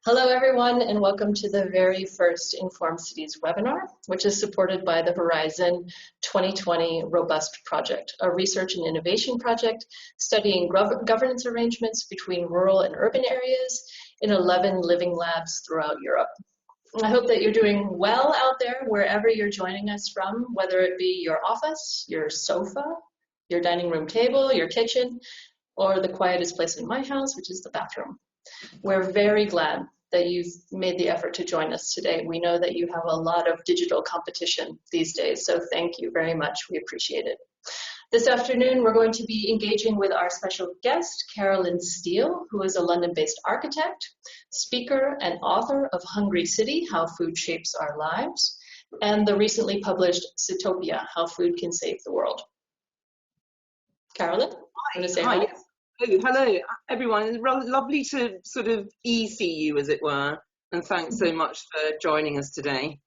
Hello, everyone, and welcome to the very first Informed Cities webinar, which is supported by the Horizon 2020 Robust Project, a research and innovation project studying governance arrangements between rural and urban areas in 11 living labs throughout Europe. I hope that you're doing well out there, wherever you're joining us from, whether it be your office, your sofa, your dining room table, your kitchen, or the quietest place in my house, which is the bathroom. We're very glad that you've made the effort to join us today. We know that you have a lot of digital competition these days, so thank you very much. We appreciate it. This afternoon, we're going to be engaging with our special guest, Carolyn Steel, who is a London-based architect, speaker, and author of Hungry City, How Food Shapes Our Lives, and the recently published Sitopia, How Food Can Save the World. Carolyn, I'm going to say hi. Yes. Oh, hello, everyone. It's lovely to sort of see you, as it were, and thanks so much for joining us today.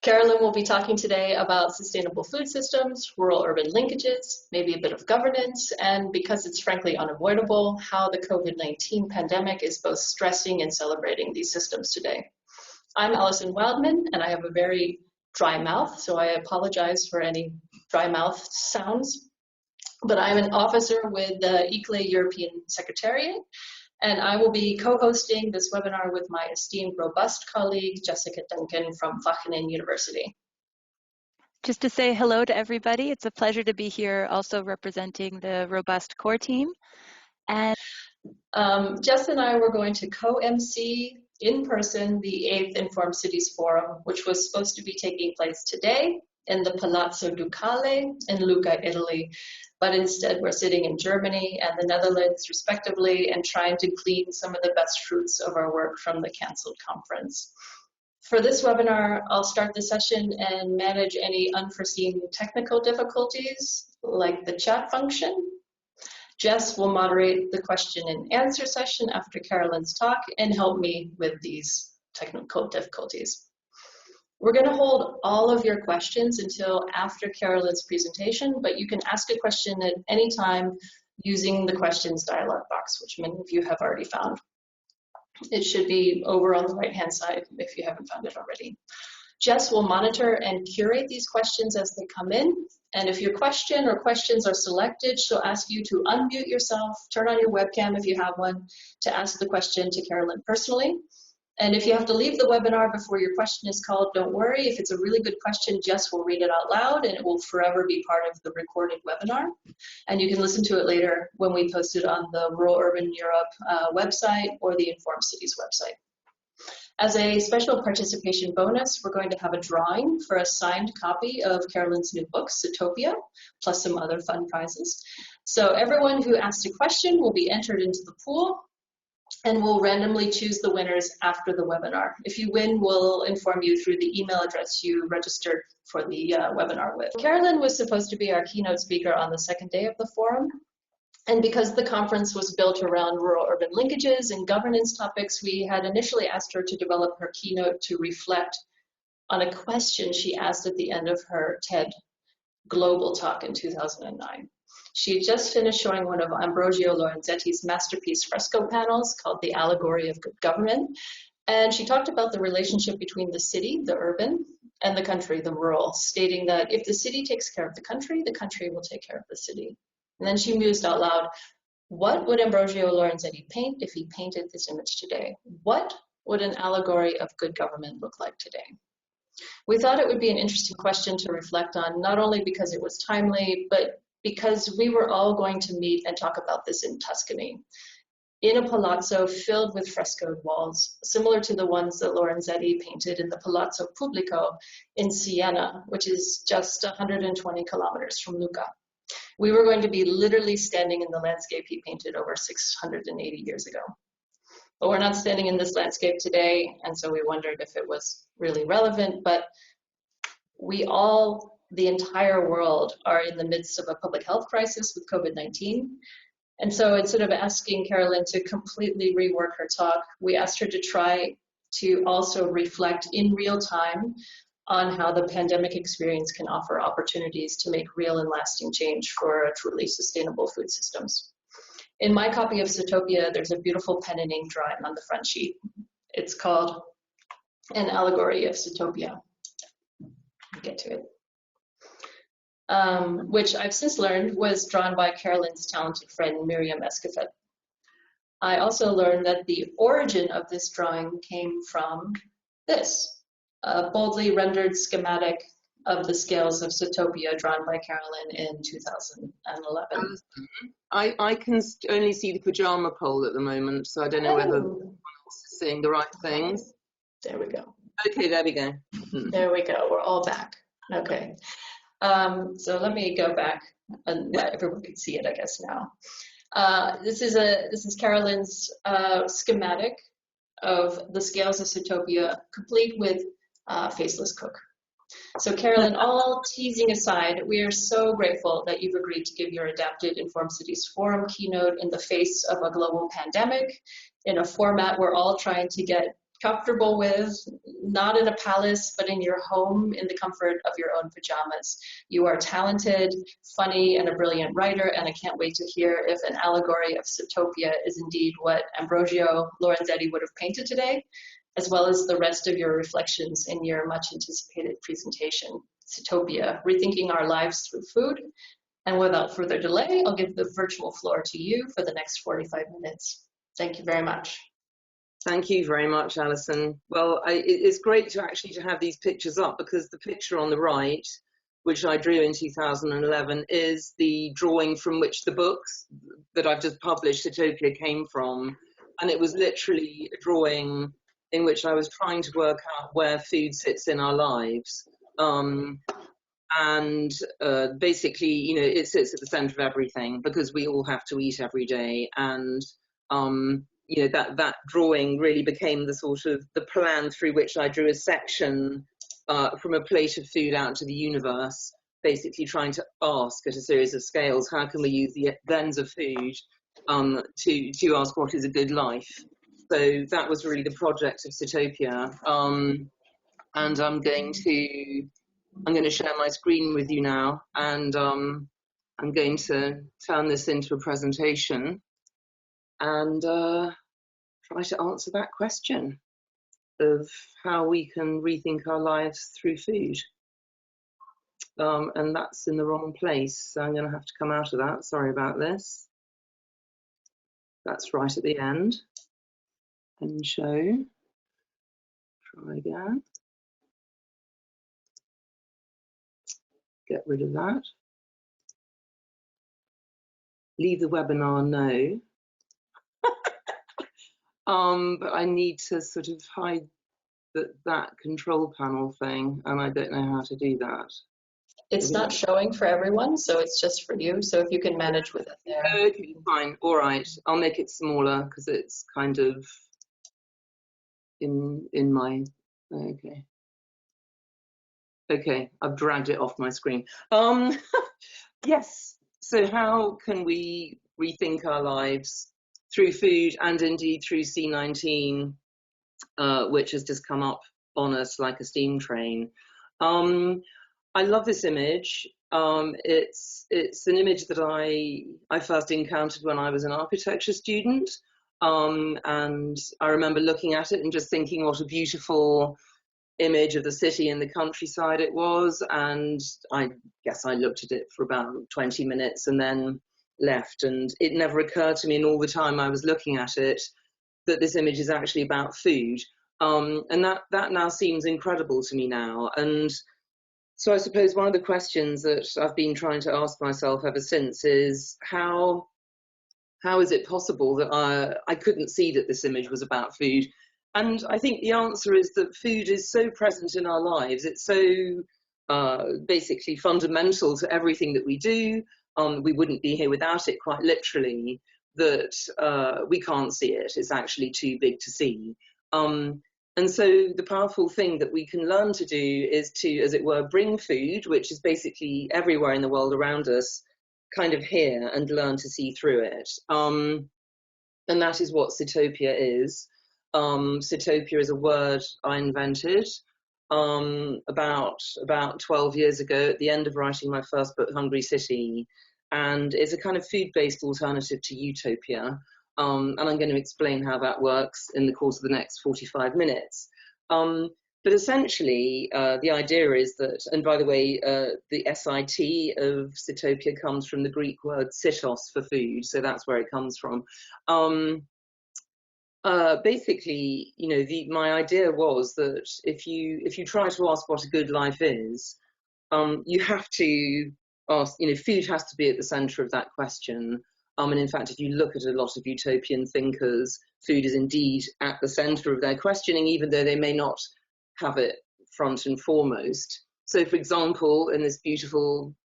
Carolyn will be talking today about sustainable food systems, rural-urban linkages, maybe a bit of governance, and because it's frankly unavoidable, how the COVID-19 pandemic is both stressing and celebrating these systems today. I'm Alison Wildman, and I have a very dry mouth, so I apologize for any dry mouth sounds. But I'm an officer with the ICLE European Secretariat, and I will be co-hosting this webinar with my esteemed Robust colleague, Jessica Duncan from Wageningen University. Just to say hello to everybody, it's a pleasure to be here also representing the Robust core team. And Jess and I were going to co-MC in person the 8th Informed Cities Forum, which was supposed to be taking place today in the Palazzo Ducale in Lucca, Italy. But instead we're sitting in Germany and the Netherlands respectively and trying to glean some of the best fruits of our work from the canceled conference. For this webinar, I'll start the session and manage any unforeseen technical difficulties like the chat function. Jess will moderate the question and answer session after Carolyn's talk and help me with these technical difficulties. We're going to hold all of your questions until after Carolyn's presentation, but you can ask a question at any time using the questions dialog box, which many of you have already found. It should be over on the right-hand side if you haven't found it already. Jess will monitor and curate these questions as they come in, and if your question or questions are selected, she'll ask you to unmute yourself, turn on your webcam if you have one, to ask the question to Carolyn personally. And if you have to leave the webinar before your question is called, don't worry. If it's a really good question, Jess will read it out loud and it will forever be part of the recorded webinar. And you can listen to it later when we post it on the Rural Urban Europe website or the Informed Cities website. As a special participation bonus, we're going to have a drawing for a signed copy of Carolyn's new book, Sitopia, plus some other fun prizes. So everyone who asked a question will be entered into the pool, and we'll randomly choose the winners after the webinar. If you win, we'll inform you through the email address you registered for the webinar with. Carolyn was supposed to be our keynote speaker on the second day of the forum. And because the conference was built around rural-urban linkages and governance topics, we had initially asked her to develop her keynote to reflect on a question she asked at the end of her TED Global talk in 2009. She had just finished showing one of Ambrogio Lorenzetti's masterpiece fresco panels called The Allegory of Good Government. And she talked about the relationship between the city, the urban, and the country, the rural, stating that if the city takes care of the country will take care of the city. And then she mused out loud, what would Ambrogio Lorenzetti paint if he painted this image today? What would an allegory of good government look like today? We thought it would be an interesting question to reflect on, not only because it was timely, but because we were all going to meet and talk about this in Tuscany, in a palazzo filled with frescoed walls, similar to the ones that Lorenzetti painted in the Palazzo Pubblico in Siena, which is just 120 kilometers from Lucca. We were going to be literally standing in the landscape he painted over 680 years ago. But we're not standing in this landscape today, and so we wondered if it was really relevant, but we all, the entire world, are in the midst of a public health crisis with COVID-19. And so instead of asking Carolyn to completely rework her talk, we asked her to try to also reflect in real time on how the pandemic experience can offer opportunities to make real and lasting change for truly sustainable food systems. In my copy of Sitopia, there's a beautiful pen and ink drawing on the front sheet. It's called An Allegory of Zootopia. I'll get to it. Which I've since learned was drawn by Carolyn's talented friend Miriam Escofet. I also learned that the origin of this drawing came from this, a boldly rendered schematic of the scales of Sitopia drawn by Carolyn in 2011. I can only see the pajama poll at the moment, so I don't know whether everyone else is seeing the right things. There we go. Okay, there we go. There we go. We're all back. Okay. So let me go back and let everyone can see it, I guess, now. This is Carolyn's schematic of the scales of Sitopia, complete with Faceless Cook. So Carolyn, all teasing aside, we are so grateful that you've agreed to give your Adapted Informed Cities Forum keynote in the face of a global pandemic, in a format we're all trying to get comfortable with, not in a palace, but in your home, in the comfort of your own pajamas. You are talented, funny, and a brilliant writer, and I can't wait to hear if An Allegory of Zootopia is indeed what Ambrosio Lorenzetti would have painted today, as well as the rest of your reflections in your much anticipated presentation, Sitopia, Rethinking Our Lives Through Food. And without further delay, I'll give the virtual floor to you for the next 45 minutes. Thank you very much. Thank you very much, Alison. Well, it's great to actually have these pictures up, because the picture on the right, which I drew in 2011, is the drawing from which the books that I've just published, Sitopia, came from. And it was literally a drawing in which I was trying to work out where food sits in our lives. Basically, you know, it sits at the center of everything, because we all have to eat every day. And you know, that drawing really became the sort of the plan through which I drew a section from a plate of food out to the universe, basically trying to ask at a series of scales, how can we use the thens of food to ask what is a good life? So that was really the project of Sitopia. And I'm going to share my screen with you now, and I'm going to turn this into a presentation and try to answer that question of how we can rethink our lives through food. And that's in the wrong place, so I'm going to have to come out of that. Sorry about this. That's right at the end. And show. Try again. Get rid of that. Leave the webinar, no. But I need to sort of hide that control panel thing, and I don't know how to do that. It's not showing for everyone, so it's just for you. So if you can manage with it there. Okay, fine. All right. I'll make it smaller because it's kind of in my, okay. Okay, I've dragged it off my screen. Yes. So how can we rethink our lives through food, and indeed through C19, which has just come up on us like a steam train? I love this image. It's an image that I first encountered when I was an architecture student, and I remember looking at it and just thinking what a beautiful image of the city and the countryside it was. And I guess I looked at it for about 20 minutes and then left, and it never occurred to me in all the time I was looking at it that this image is actually about food. And that now seems incredible to me now. And so I suppose one of the questions that I've been trying to ask myself ever since is how is it possible that I couldn't see that this image was about food? And I think the answer is that food is so present in our lives. It's so basically fundamental to everything that we do. We wouldn't be here without it, quite literally, that we can't see it. It's actually too big to see. And so the powerful thing that we can learn to do is to, as it were, bring food, which is basically everywhere in the world around us, kind of here, and learn to see through it. And that is what Sitopia is. Sitopia is a word I invented about 12 years ago at the end of writing my first book, Hungry City. and it's a kind of food-based alternative to utopia. And I'm going to explain how that works in the course of the next 45 minutes. But essentially, the idea is that, and by the way, the SIT of Sitopia comes from the Greek word sitos for food, so that's where it comes from. Basically, you know, my idea was that if you try to ask what a good life is, you have to ask, you know, food has to be at the center of that question. And in fact, if you look at a lot of utopian thinkers, food is indeed at the center of their questioning, even though they may not have it front and foremost. So, for example, in this beautiful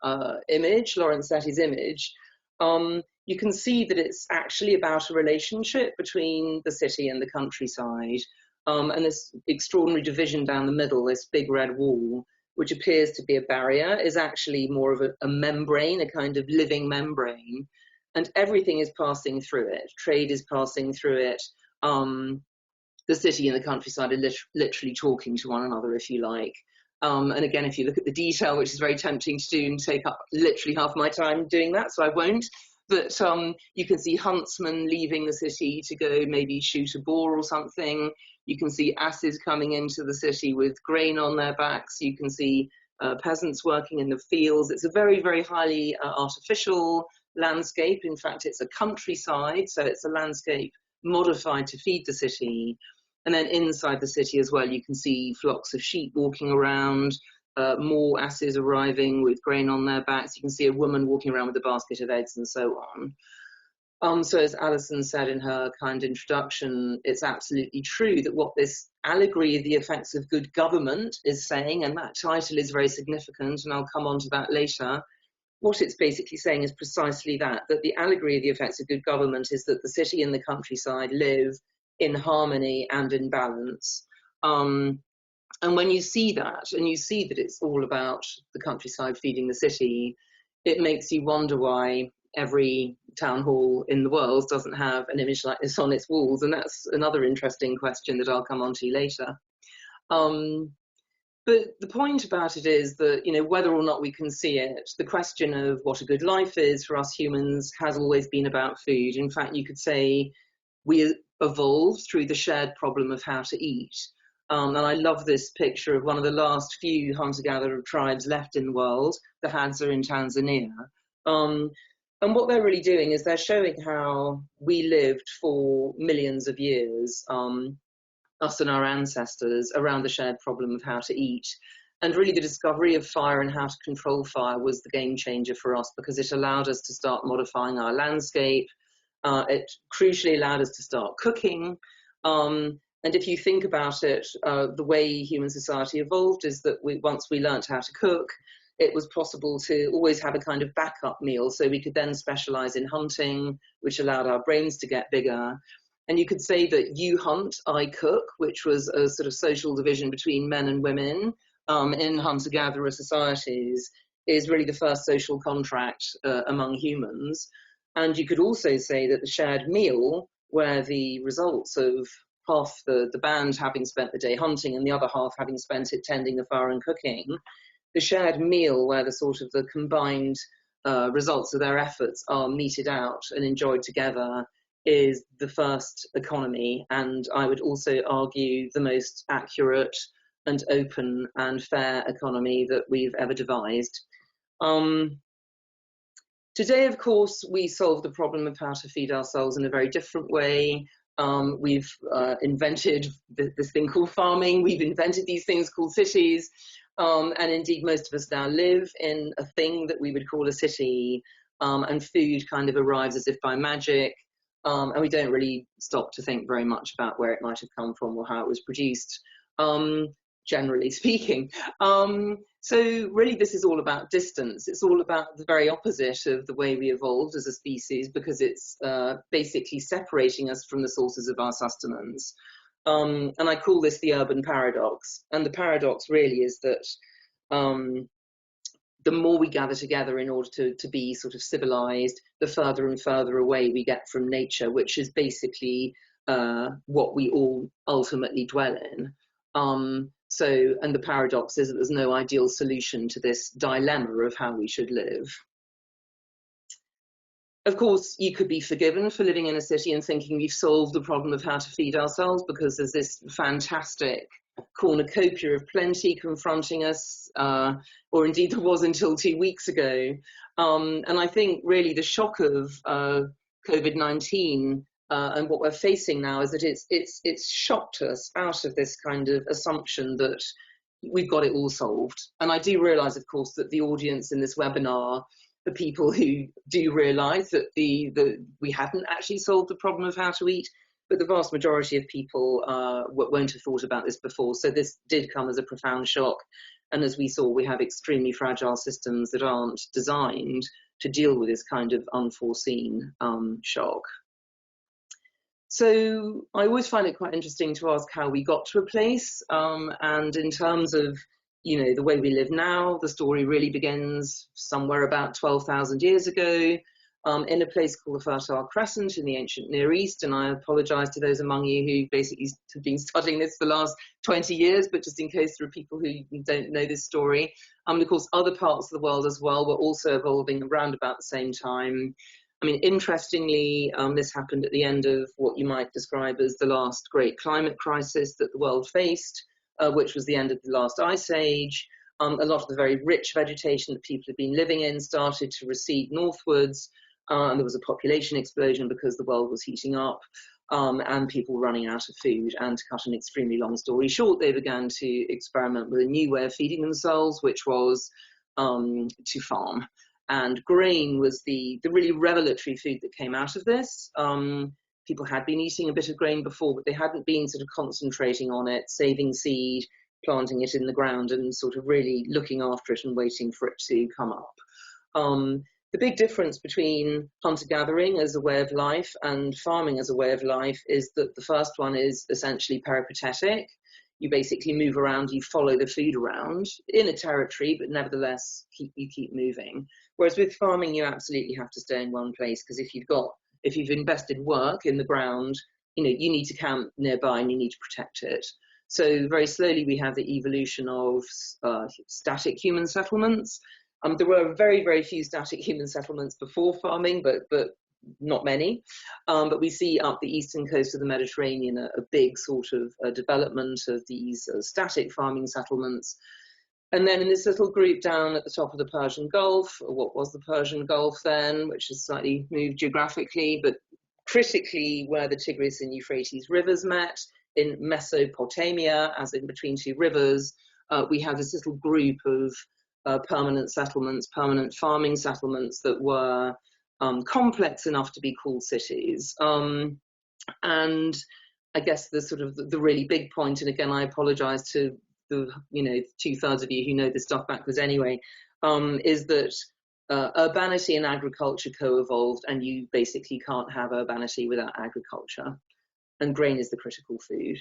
image, Lorenzetti's image, you can see that it's actually about a relationship between the city and the countryside. And this extraordinary division down the middle, this big red wall, which appears to be a barrier, is actually more of a membrane, a kind of living membrane. And everything is passing through it. Trade is passing through it. The city and the countryside are literally talking to one another, if you like. And again, if you look at the detail, which is very tempting to do and take up literally half my time doing that, so I won't, but you can see huntsmen leaving the city to go maybe shoot a boar or something. You can see asses coming into the city with grain on their backs. You can see peasants working in the fields. It's a very, very highly artificial landscape. In fact, it's a countryside, so it's a landscape modified to feed the city. And then inside the city as well, you can see flocks of sheep walking around, more asses arriving with grain on their backs. You can see a woman walking around with a basket of eggs and so on. So as Alison said in her kind introduction, it's absolutely true that what this allegory of the effects of good government is saying, and that title is very significant, and I'll come on to that later, what it's basically saying is precisely that the allegory of the effects of good government is that the city and the countryside live in harmony and in balance. And when you see that, and you see that it's all about the countryside feeding the city, it makes you wonder why every town hall in the world doesn't have an image like this on its walls. And that's another interesting question that I'll come on to later. But the point about it is that, you know, whether or not we can see it, the question of what a good life is for us humans has always been about food. In fact, you could say we evolved through the shared problem of how to eat. And I love this picture of one of the last few hunter-gatherer tribes left in the world. The Hadza in Tanzania. And what they're really doing is they're showing how we lived for millions of years, us and our ancestors, around the shared problem of how to eat. And really the discovery of fire and how to control fire was the game changer for us, because it allowed us to start modifying our landscape. It crucially allowed us to start cooking. And if you think about it, the way human society evolved is that once we learned how to cook, it was possible to always have a kind of backup meal. So we could then specialize in hunting, which allowed our brains to get bigger. And you could say that you hunt, I cook, which was a sort of social division between men and women in hunter-gatherer societies, is really the first social contract among humans. And you could also say that the shared meal, where the results of half the band having spent the day hunting and the other half having spent it tending the fire and cooking, the shared meal where the sort of the combined results of their efforts are meted out and enjoyed together is the first economy, and I would also argue the most accurate and open and fair economy that we've ever devised. Today, of course, we solve the problem of how to feed ourselves in a very different way. We've invented this thing called farming. We've invented these things called cities. And indeed, most of us now live in a thing that we would call a city. And food kind of arrives as if by magic. And we don't really stop to think very much about where it might have come from or how it was produced, generally speaking. So really this is all about distance. It's all about the very opposite of the way we evolved as a species, because it's basically separating us from the sources of our sustenance. And I call this the urban paradox. And the paradox really is that the more we gather together in order to be sort of civilized, the further and further away we get from nature, which is basically what we all ultimately dwell in. And the paradox is that there's no ideal solution to this dilemma of how we should live. Of course, you could be forgiven for living in a city and thinking we've solved the problem of how to feed ourselves, because there's this fantastic cornucopia of plenty confronting us, or indeed there was until 2 weeks ago. And I think really the shock of COVID-19 and what we're facing now is that it's shocked us out of this kind of assumption that we've got it all solved. And I do realise, of course, that the audience in this webinar are people who do realise that we haven't actually solved the problem of how to eat, but the vast majority of people won't have thought about this before. So this did come as a profound shock. And as we saw, we have extremely fragile systems that aren't designed to deal with this kind of unforeseen shock. So I always find it quite interesting to ask how we got to a place. And in terms of, you know, the way we live now, the story really begins somewhere about 12,000 years ago, in a place called the Fertile Crescent in the ancient Near East. And I apologize to those among you who basically have been studying this for the last 20 years, but just in case there are people who don't know this story. And of course, other parts of the world as well were also evolving around about the same time. I mean, interestingly, this happened at the end of what you might describe as the last great climate crisis that the world faced, which was the end of the last ice age. A lot of the very rich vegetation that people had been living in started to recede northwards, and there was a population explosion because the world was heating up, and people were running out of food. And to cut an extremely long story short, they began to experiment with a new way of feeding themselves, which was to farm. And grain was the really revelatory food that came out of this. People had been eating a bit of grain before, but they hadn't been sort of concentrating on it, saving seed, planting it in the ground, and sort of really looking after it and waiting for it to come up. The big difference between hunter-gathering as a way of life and farming as a way of life is that the first one is essentially peripatetic. You basically move around, you follow the food around in a territory, but nevertheless you keep moving. Whereas with farming, you absolutely have to stay in one place, because if you've invested work in the ground, you know, you need to camp nearby and you need to protect it. So very slowly we have the evolution of static human settlements. There were very, very few static human settlements before farming, but not many. But we see up the eastern coast of the Mediterranean a big sort of development of these static farming settlements. And then in this little group down at the top of the Persian Gulf, or what was the Persian Gulf then, which has slightly moved geographically, but critically where the Tigris and Euphrates rivers met, in Mesopotamia, as in between two rivers, we have this little group of permanent settlements, permanent farming settlements that were complex enough to be called cities. And I guess the sort of the really big point, and again I apologize to the 2/3 of you who know this stuff backwards anyway, is that urbanity and agriculture co-evolved, and you basically can't have urbanity without agriculture, and grain is the critical food.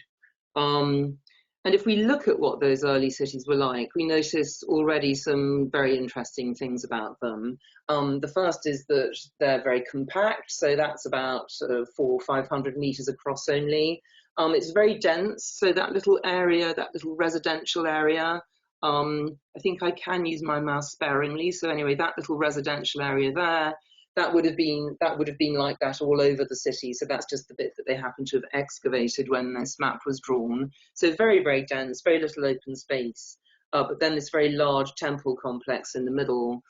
And if we look at what those early cities were like, we notice already some very interesting things about them. The first is that they're very compact, so that's about 400 or 500 meters across only. It's very dense, so that little area, that little residential area, I think I can use my mouse sparingly. So anyway, that little residential area there, that would have been like that all over the city. So that's just the bit that they happen to have excavated when this map was drawn. So very, very dense, very little open space. But then this very large temple complex in the middle,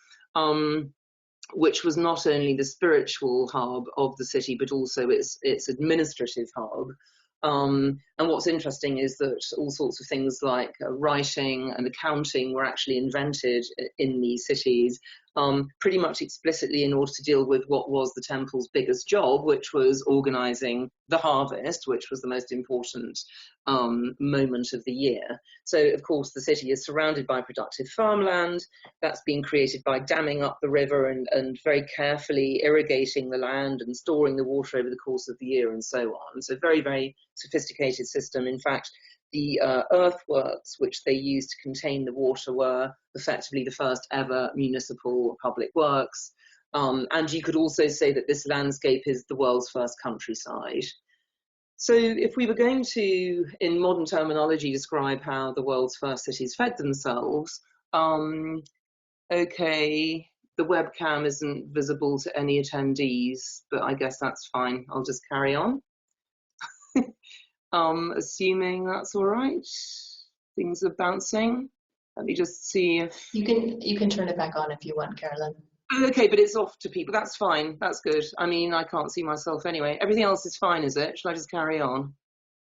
which was not only the spiritual hub of the city, but also its administrative hub. And what's interesting is that all sorts of things like writing and accounting were actually invented in these cities, pretty much explicitly in order to deal with what was the temple's biggest job, which was organizing the harvest, which was the most important moment of the year. So, of course, the city is surrounded by productive farmland. That's been created by damming up the river and very carefully irrigating the land and storing the water over the course of the year and so on. So very, very sophisticated system. In fact, the earthworks which they used to contain the water were effectively the first ever municipal public works. And you could also say that this landscape is the world's first countryside. So if we were going to, in modern terminology, describe how the world's first cities fed themselves, okay, the webcam isn't visible to any attendees, but I guess that's fine. I'll just carry on. Assuming that's all right. Things are bouncing. Let me just see if You can turn it back on if you want, Carolyn. okay, but it's off to people. That's fine. That's good. I mean, I can't see myself anyway. Everything else is fine, is it? Shall I just carry on?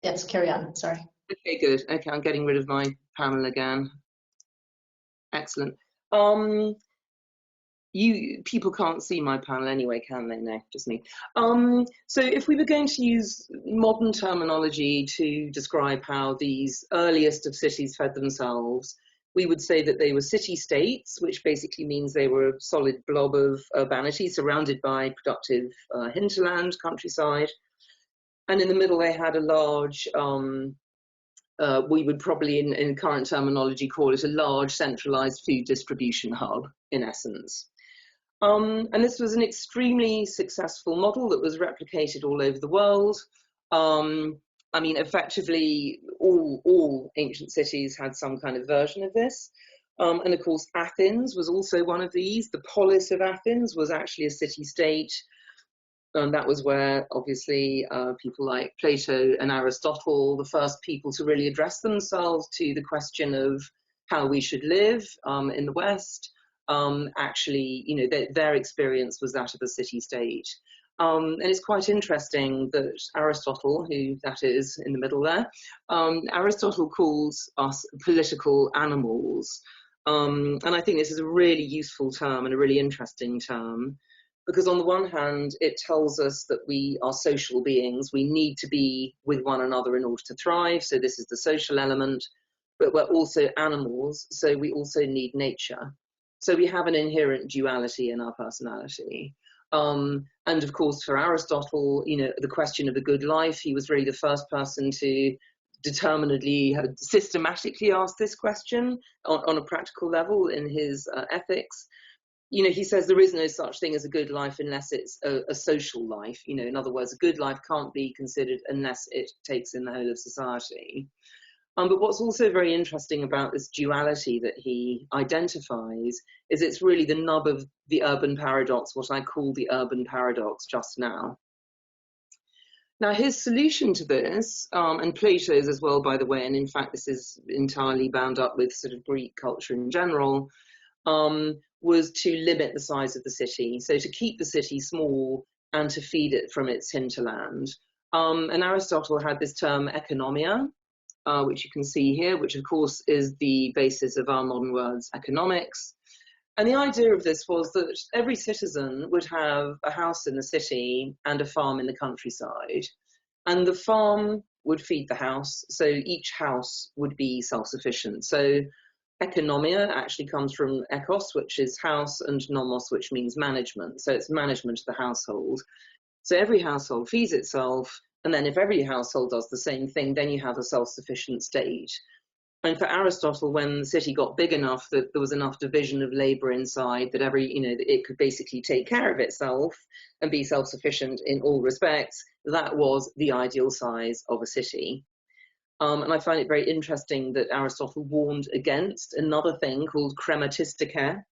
Yes, carry on. Sorry. Okay, good. Okay, I'm getting rid of my panel again. Excellent. People can't see my panel anyway, can they? No, just me. So if we were going to use modern terminology to describe how these earliest of cities fed themselves, we would say that they were city-states, which basically means they were a solid blob of urbanity surrounded by productive hinterland, countryside. And in the middle, they had a large, we would probably in current terminology call it a large centralized food distribution hub, in essence. And this was an extremely successful model that was replicated all over the world. I mean, effectively, all ancient cities had some kind of version of this. And of course, Athens was also one of these. The polis of Athens was actually a city-state. And that was where, obviously, people like Plato and Aristotle, the first people to really address themselves to the question of how we should live in the West. Actually, you know, their experience was that of a city-state. And it's quite interesting that Aristotle, who that is in the middle there, Aristotle calls us political animals. And I think this is a really useful term and a really interesting term, because on the one hand, it tells us that we are social beings. We need to be with one another in order to thrive. So this is the social element, but we're also animals. So we also need nature. So we have an inherent duality in our personality. And of course, for Aristotle, you know, the question of a good life, he was really the first person to determinedly, systematically ask this question on a practical level in his ethics. You know, he says there is no such thing as a good life unless it's a social life. You know, in other words, a good life can't be considered unless it takes in the whole of society. But what's also very interesting about this duality that he identifies is it's really the nub of the urban paradox, what I call the urban paradox just now. Now, his solution to this, and Plato's as well, by the way, and in fact, this is entirely bound up with sort of Greek culture in general, was to limit the size of the city. So to keep the city small and to feed it from its hinterland. And Aristotle had this term economia, which you can see here, which of course is the basis of our modern words economics. And the idea of this was that every citizen would have a house in the city and a farm in the countryside. And the farm would feed the house, so each house would be self-sufficient. So economia actually comes from ekos, which is house, and nomos, which means management. So it's management of the household. So every household feeds itself. And then if every household does the same thing, then you have a self-sufficient state. And for Aristotle, when the city got big enough that there was enough division of labor inside that it could basically take care of itself and be self-sufficient in all respects, that was the ideal size of a city. And I find it very interesting that Aristotle warned against another thing called krematistike,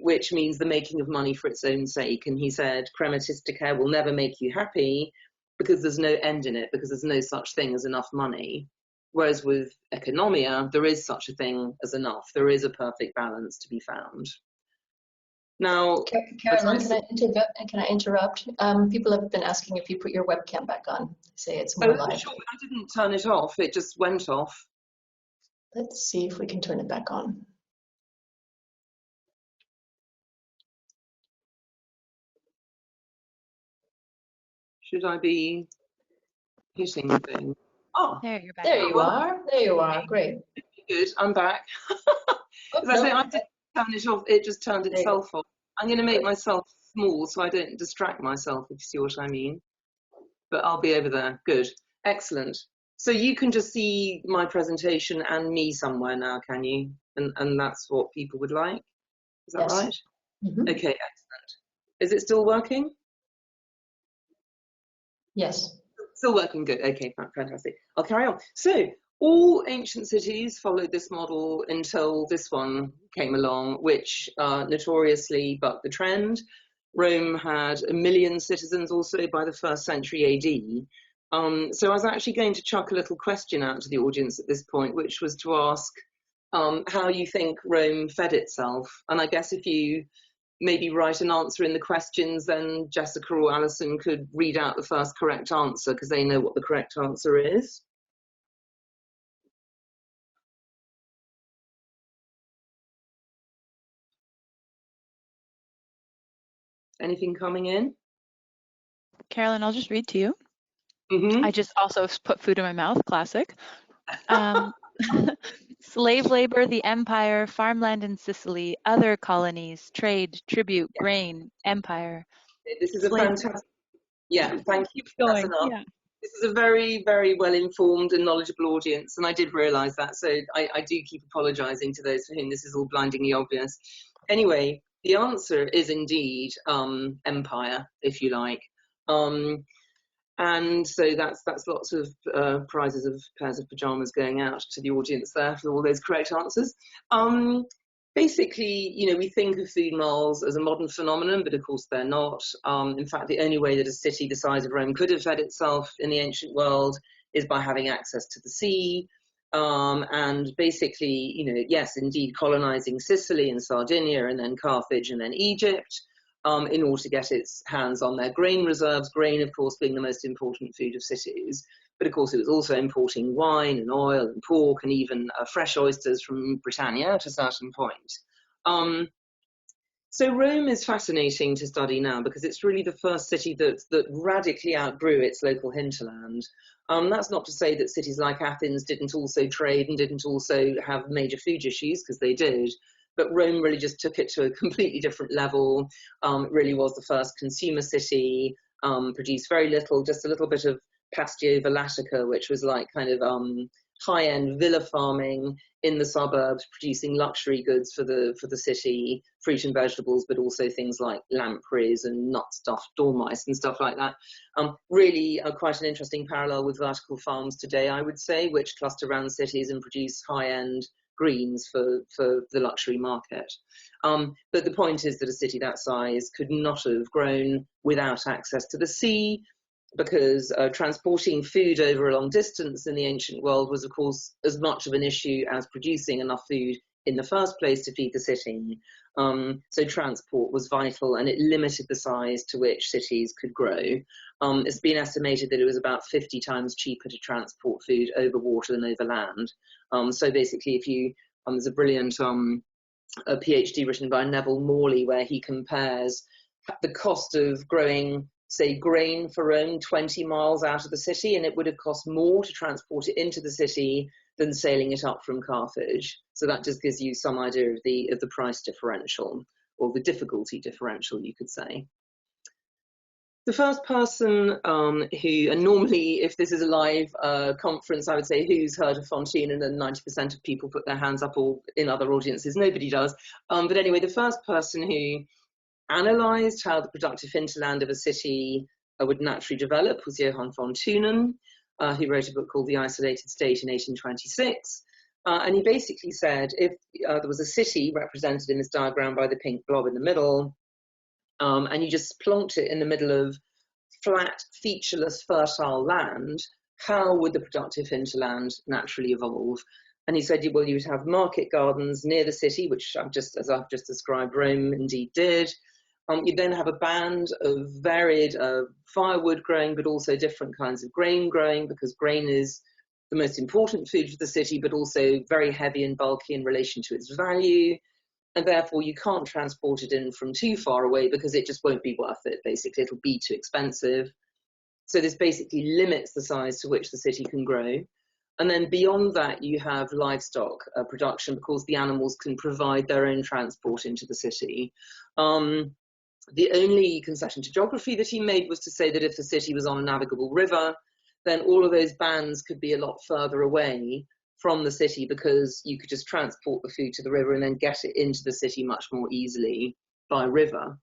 which means the making of money for its own sake. And he said, krematistike will never make you happy, because there's no end in it, because there's no such thing as enough money. Whereas with economia, there is such a thing as enough. There is a perfect balance to be found. Now, Carolyn, can I interrupt? People have been asking if you put your webcam back on. Say it's more live. Sure, I didn't turn it off. It just went off. Let's see if we can turn it back on. Should I be hitting the thing? Oh, There, you're back. There you are. There you are. Great. Good. I'm back. As I say, I didn't turn it off. It just turned itself off. I'm going to make myself small so I don't distract myself, if you see what I mean. But I'll be over there. Good. Excellent. So you can just see my presentation and me somewhere now, can you? And that's what people would like. Is that right? Mm-hmm. Okay, excellent. Is it still working? Yes. Still working, good. Okay, fantastic. I'll carry on. So All ancient cities followed this model until this one came along, which notoriously bucked the trend. Rome had 1 million citizens also by the 1st century AD. So I was actually going to chuck a little question out to the audience at this point, which was to ask how you think Rome fed itself. And I guess if you maybe write an answer in the questions, then Jessica or Alison could read out the first correct answer because they know what the correct answer is. Anything coming in? Carolyn, I'll just read to you. Mm-hmm. I just also put food in my mouth, classic. Slave labor, the empire, farmland in Sicily, other colonies, trade, tribute, grain, empire. This is a fantastic, yeah, thank you. That's enough. Yeah. This is a very, very well-informed and knowledgeable audience, and I did realise that, so I do keep apologising to those for whom this is all blindingly obvious. Anyway, the answer is indeed empire, if you like. And so that's lots of prizes of pairs of pyjamas going out to the audience there for all those correct answers. Basically, you know, we think of food malls as a modern phenomenon, but of course they're not. In fact, the only way that a city the size of Rome could have fed itself in the ancient world is by having access to the sea. And basically, you know, yes, indeed, colonizing Sicily and Sardinia and then Carthage and then Egypt in order to get its hands on their grain reserves, grain, of course, being the most important food of cities. But of course, it was also importing wine and oil and pork and even fresh oysters from Britannia at a certain point. So Rome is fascinating to study now because it's really the first city that radically outgrew its local hinterland. That's not to say that cities like Athens didn't also trade and didn't also have major food issues, because they did. But Rome really just took it to a completely different level. It really was the first consumer city, produced very little, just a little bit of pastio vellatica, which was like kind of high-end villa farming in the suburbs, producing luxury goods for the city, fruit and vegetables, but also things like lampreys and nut-stuffed dormice and stuff like that. Really quite an interesting parallel with vertical farms today, I would say, which cluster around cities and produce high-end greens for the luxury market. But the point is that a city that size could not have grown without access to the sea, because transporting food over a long distance in the ancient world was, of course, as much of an issue as producing enough food in the first place to feed the city. So transport was vital, and it limited the size to which cities could grow. It's been estimated that it was about 50 times cheaper to transport food over water than over land. So basically, if you, there's a brilliant a PhD written by Neville Morley where he compares the cost of growing, say, grain for Rome 20 miles out of the city, and it would have cost more to transport it into the city than sailing it up from Carthage. So that just gives you some idea of the price differential, or the difficulty differential, you could say. The first person who, and normally if this is a live conference, I would say who's heard of Fontan, and then 90% of people put their hands up, or in other audiences, nobody does. But anyway, the first person who analysed how the productive hinterland of a city would naturally develop was Johann Von Tunein, who wrote a book called The Isolated State in 1826. And he basically said if there was a city represented in this diagram by the pink blob in the middle, and you just plonked it in the middle of flat, featureless, fertile land, how would the productive hinterland naturally evolve? And he said, well, you would have market gardens near the city, which as I've just described, Rome indeed did. You'd then have a band of varied firewood growing, but also different kinds of grain growing, because grain is the most important food for the city, but also very heavy and bulky in relation to its value. And therefore you can't transport it in from too far away because it just won't be worth it, basically. It'll be too expensive. So this basically limits the size to which the city can grow. And then beyond that, you have livestock production, because the animals can provide their own transport into the city. The only concession to geography that he made was to say that if the city was on a navigable river, then all of those bands could be a lot further away from the city, because you could just transport the food to the river and then get it into the city much more easily by river.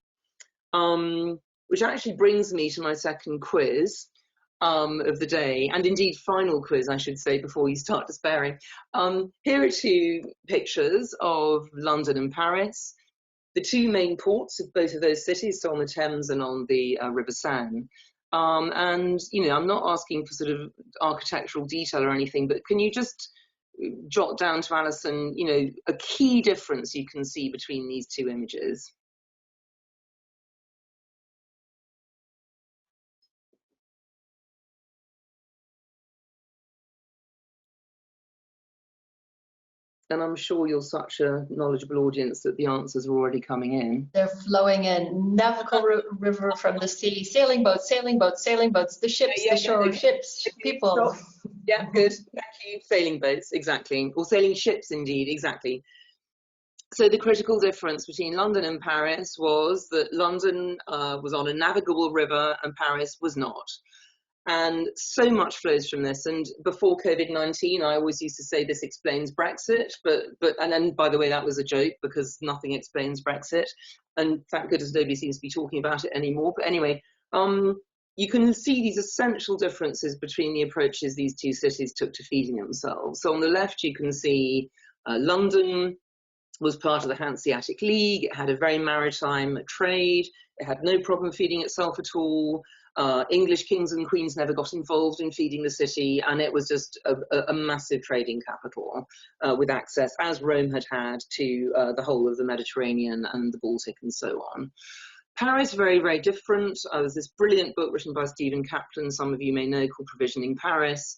Which actually brings me to my second quiz. of the day, and indeed final quiz, I should say, before you start despairing. Here are two pictures of London and Paris, the two main ports of both of those cities, so on the Thames and on the River Seine. And, you know, I'm not asking for sort of architectural detail or anything, but can you just jot down to Alison, you know, a key difference you can see between these two images? And I'm sure you're such a knowledgeable audience that the answers are already coming in. They're flowing in. Navigable river from the sea, sailing boats, sailing boats, sailing boats, the ships, the shore, ships, people. Yeah, good. Thank you. Sailing boats, exactly. Or sailing ships, indeed, exactly. So the critical difference between London and Paris was that London was on a navigable river and Paris was not. And so much flows from this. And before COVID-19, I always used to say this explains Brexit, and then, by the way, that was a joke because nothing explains Brexit. And thank goodness nobody seems to be talking about it anymore. But anyway, you can see these essential differences between the approaches these two cities took to feeding themselves. So on the left, you can see London was part of the Hanseatic League. It had a very maritime trade. It had no problem feeding itself at all. English kings and queens never got involved in feeding the city, and it was just a massive trading capital with access, as Rome had had, to the whole of the Mediterranean and the Baltic and so on. Paris, very, very different. There's this brilliant book written by Stephen Kaplan, some of you may know, called Provisioning Paris,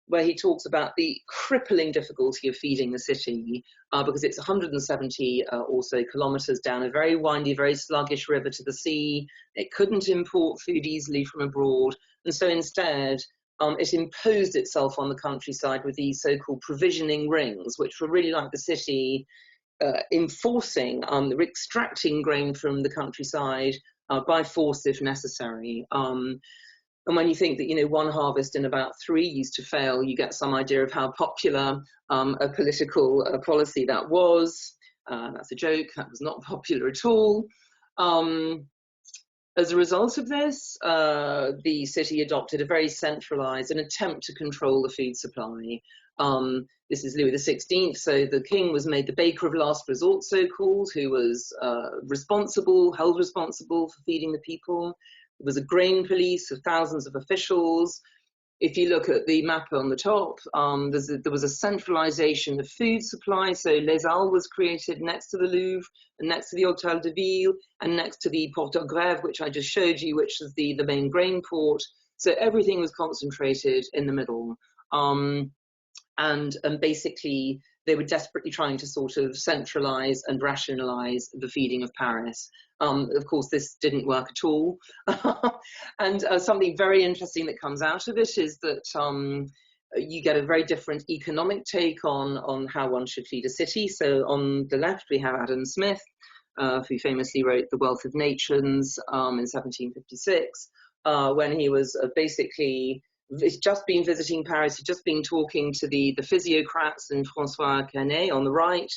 where he talks about the crippling difficulty of feeding the city because it's 170 or so kilometers down a very windy, very sluggish river to the sea. It couldn't import food easily from abroad. And so instead, it imposed itself on the countryside with these so-called provisioning rings, which were really like the city enforcing, extracting grain from the countryside by force if necessary. And when you think that, you know, one harvest in about 3 used to fail, you get some idea of how popular a political policy that was. That's a joke. That was not popular at all. As a result of this, the city adopted a very centralized, an attempt to control the food supply. This is Louis XVI, so the king was made the baker of last resort, so-called, who was held responsible for feeding the people. There was a grain police of thousands of officials. If you look at the map on the top, there was a centralization of food supply. So Les Halles was created next to the Louvre and next to the Hôtel de Ville and next to the Port de Grève, which I just showed you, which is the main grain port. So everything was concentrated in the middle. And basically, they were desperately trying to sort of centralize and rationalize the feeding of Paris. Of course, this didn't work at all. And something very interesting that comes out of it is that you get a very different economic take on how one should feed a city. So on the left, we have Adam Smith, who famously wrote The Wealth of Nations in 1756, when he was basically just been visiting Paris, he'd just been talking to the physiocrats and François Carnet on the right,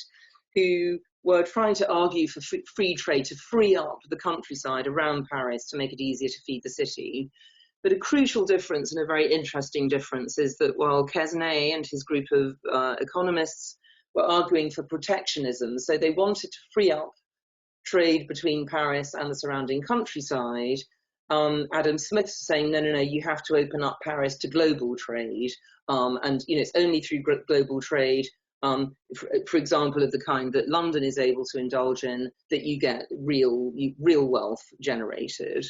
who were trying to argue for free trade to free up the countryside around Paris to make it easier to feed the city. But a crucial difference, and a very interesting difference, is that while Quesnay and his group of economists were arguing for protectionism, so they wanted to free up trade between Paris and the surrounding countryside, Adam Smith is saying, no, you have to open up Paris to global trade. And, you know, it's only through global trade, for example, of the kind that London is able to indulge in, that you get real wealth generated.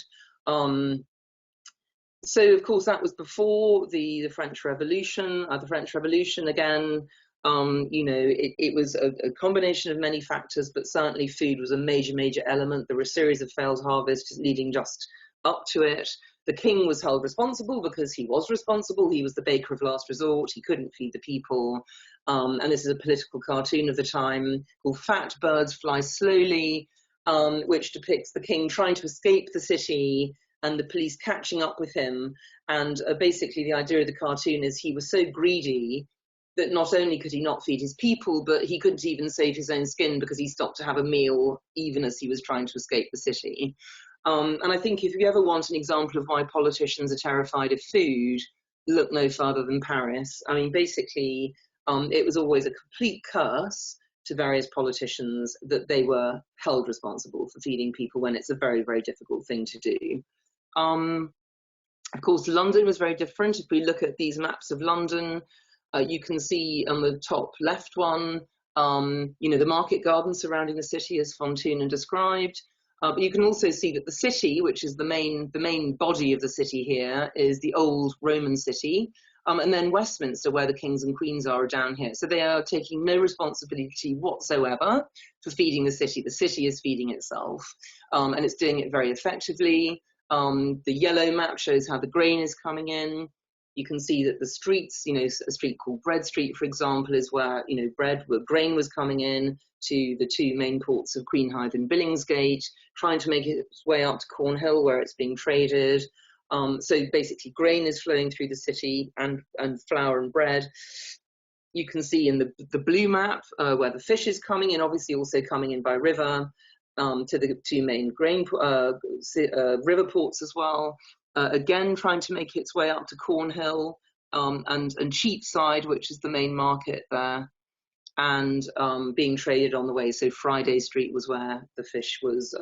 So, of course, that was before the French Revolution. The French Revolution, again, you know, it was a combination of many factors, but certainly food was a major element. There were a series of failed harvests leading just up to it. The king was held responsible because he was responsible. He was the baker of last resort. He couldn't feed the people. And this is a political cartoon of the time called Fat Birds Fly Slowly, which depicts the king trying to escape the city and the police catching up with him. And basically the idea of the cartoon is he was so greedy that not only could he not feed his people, but he couldn't even save his own skin because he stopped to have a meal even as he was trying to escape the city. And I think if you ever want an example of why politicians are terrified of food, look no further than Paris. I mean, basically, it was always a complete curse to various politicians that they were held responsible for feeding people when it's a very, very difficult thing to do. Of course, London was very different. If we look at these maps of London, you can see on the top left one, the market garden surrounding the city as Von Tunein described. But you can also see that the city, which is the main body of the city here, is the old Roman city. And then Westminster, where the kings and queens are down here. So they are taking no responsibility whatsoever for feeding the city. The city is feeding itself, and it's doing it very effectively. The yellow map shows how the grain is coming in. You can see that the streets, a street called Bread Street, for example, is where, grain was coming in to the two main ports of Queenhithe and Billingsgate, trying to make its way up to Cornhill, where it's being traded. So basically grain is flowing through the city, and flour and bread. You can see in the blue map where the fish is coming in, obviously also coming in by river, to the two main grain river ports as well. Again, trying to make its way up to Cornhill, and Cheapside, which is the main market there, and being traded on the way. So Friday Street was where the fish was.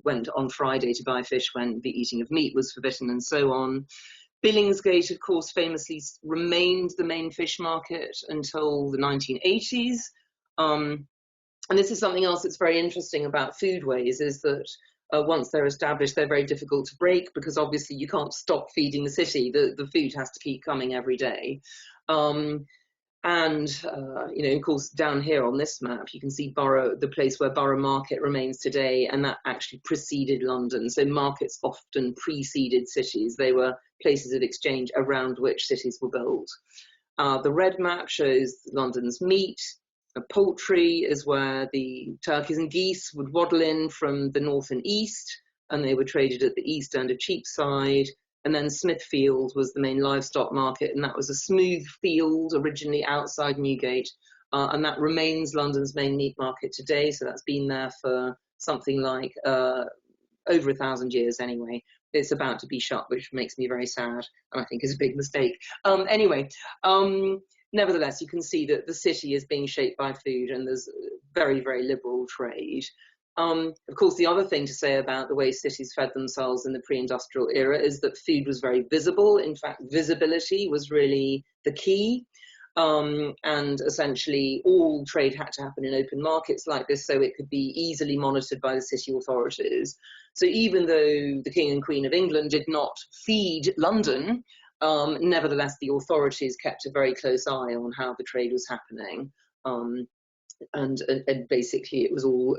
Went on Friday to buy fish when the eating of meat was forbidden, and so on. Billingsgate, of course, famously remained the main fish market until the 1980s. And this is something else that's very interesting about foodways, is that once they're established, they're very difficult to break, because obviously you can't stop feeding the city. The food has to keep coming every day. Of course, down here on this map, you can see the place where Borough Market remains today, and that actually preceded London. So markets often preceded cities. They were places of exchange around which cities were built. The red map shows London's meat. Poultry is where the turkeys and geese would waddle in from the north and east, and they were traded at the east end of Cheapside. And then Smithfield was the main livestock market, and that was a smooth field originally outside Newgate, and that remains London's main meat market today. So that's been there for something like over 1,000 years anyway. It's about to be shut, which makes me very sad, and I think is a big mistake. Nevertheless, you can see that the city is being shaped by food, and there's very, very liberal trade. Of course, the other thing to say about the way cities fed themselves in the pre-industrial era is that food was very visible. In fact, visibility was really the key. And essentially all trade had to happen in open markets like this, so it could be easily monitored by the city authorities. So even though the King and Queen of England did not feed London, nevertheless, the authorities kept a very close eye on how the trade was happening. And basically it was all,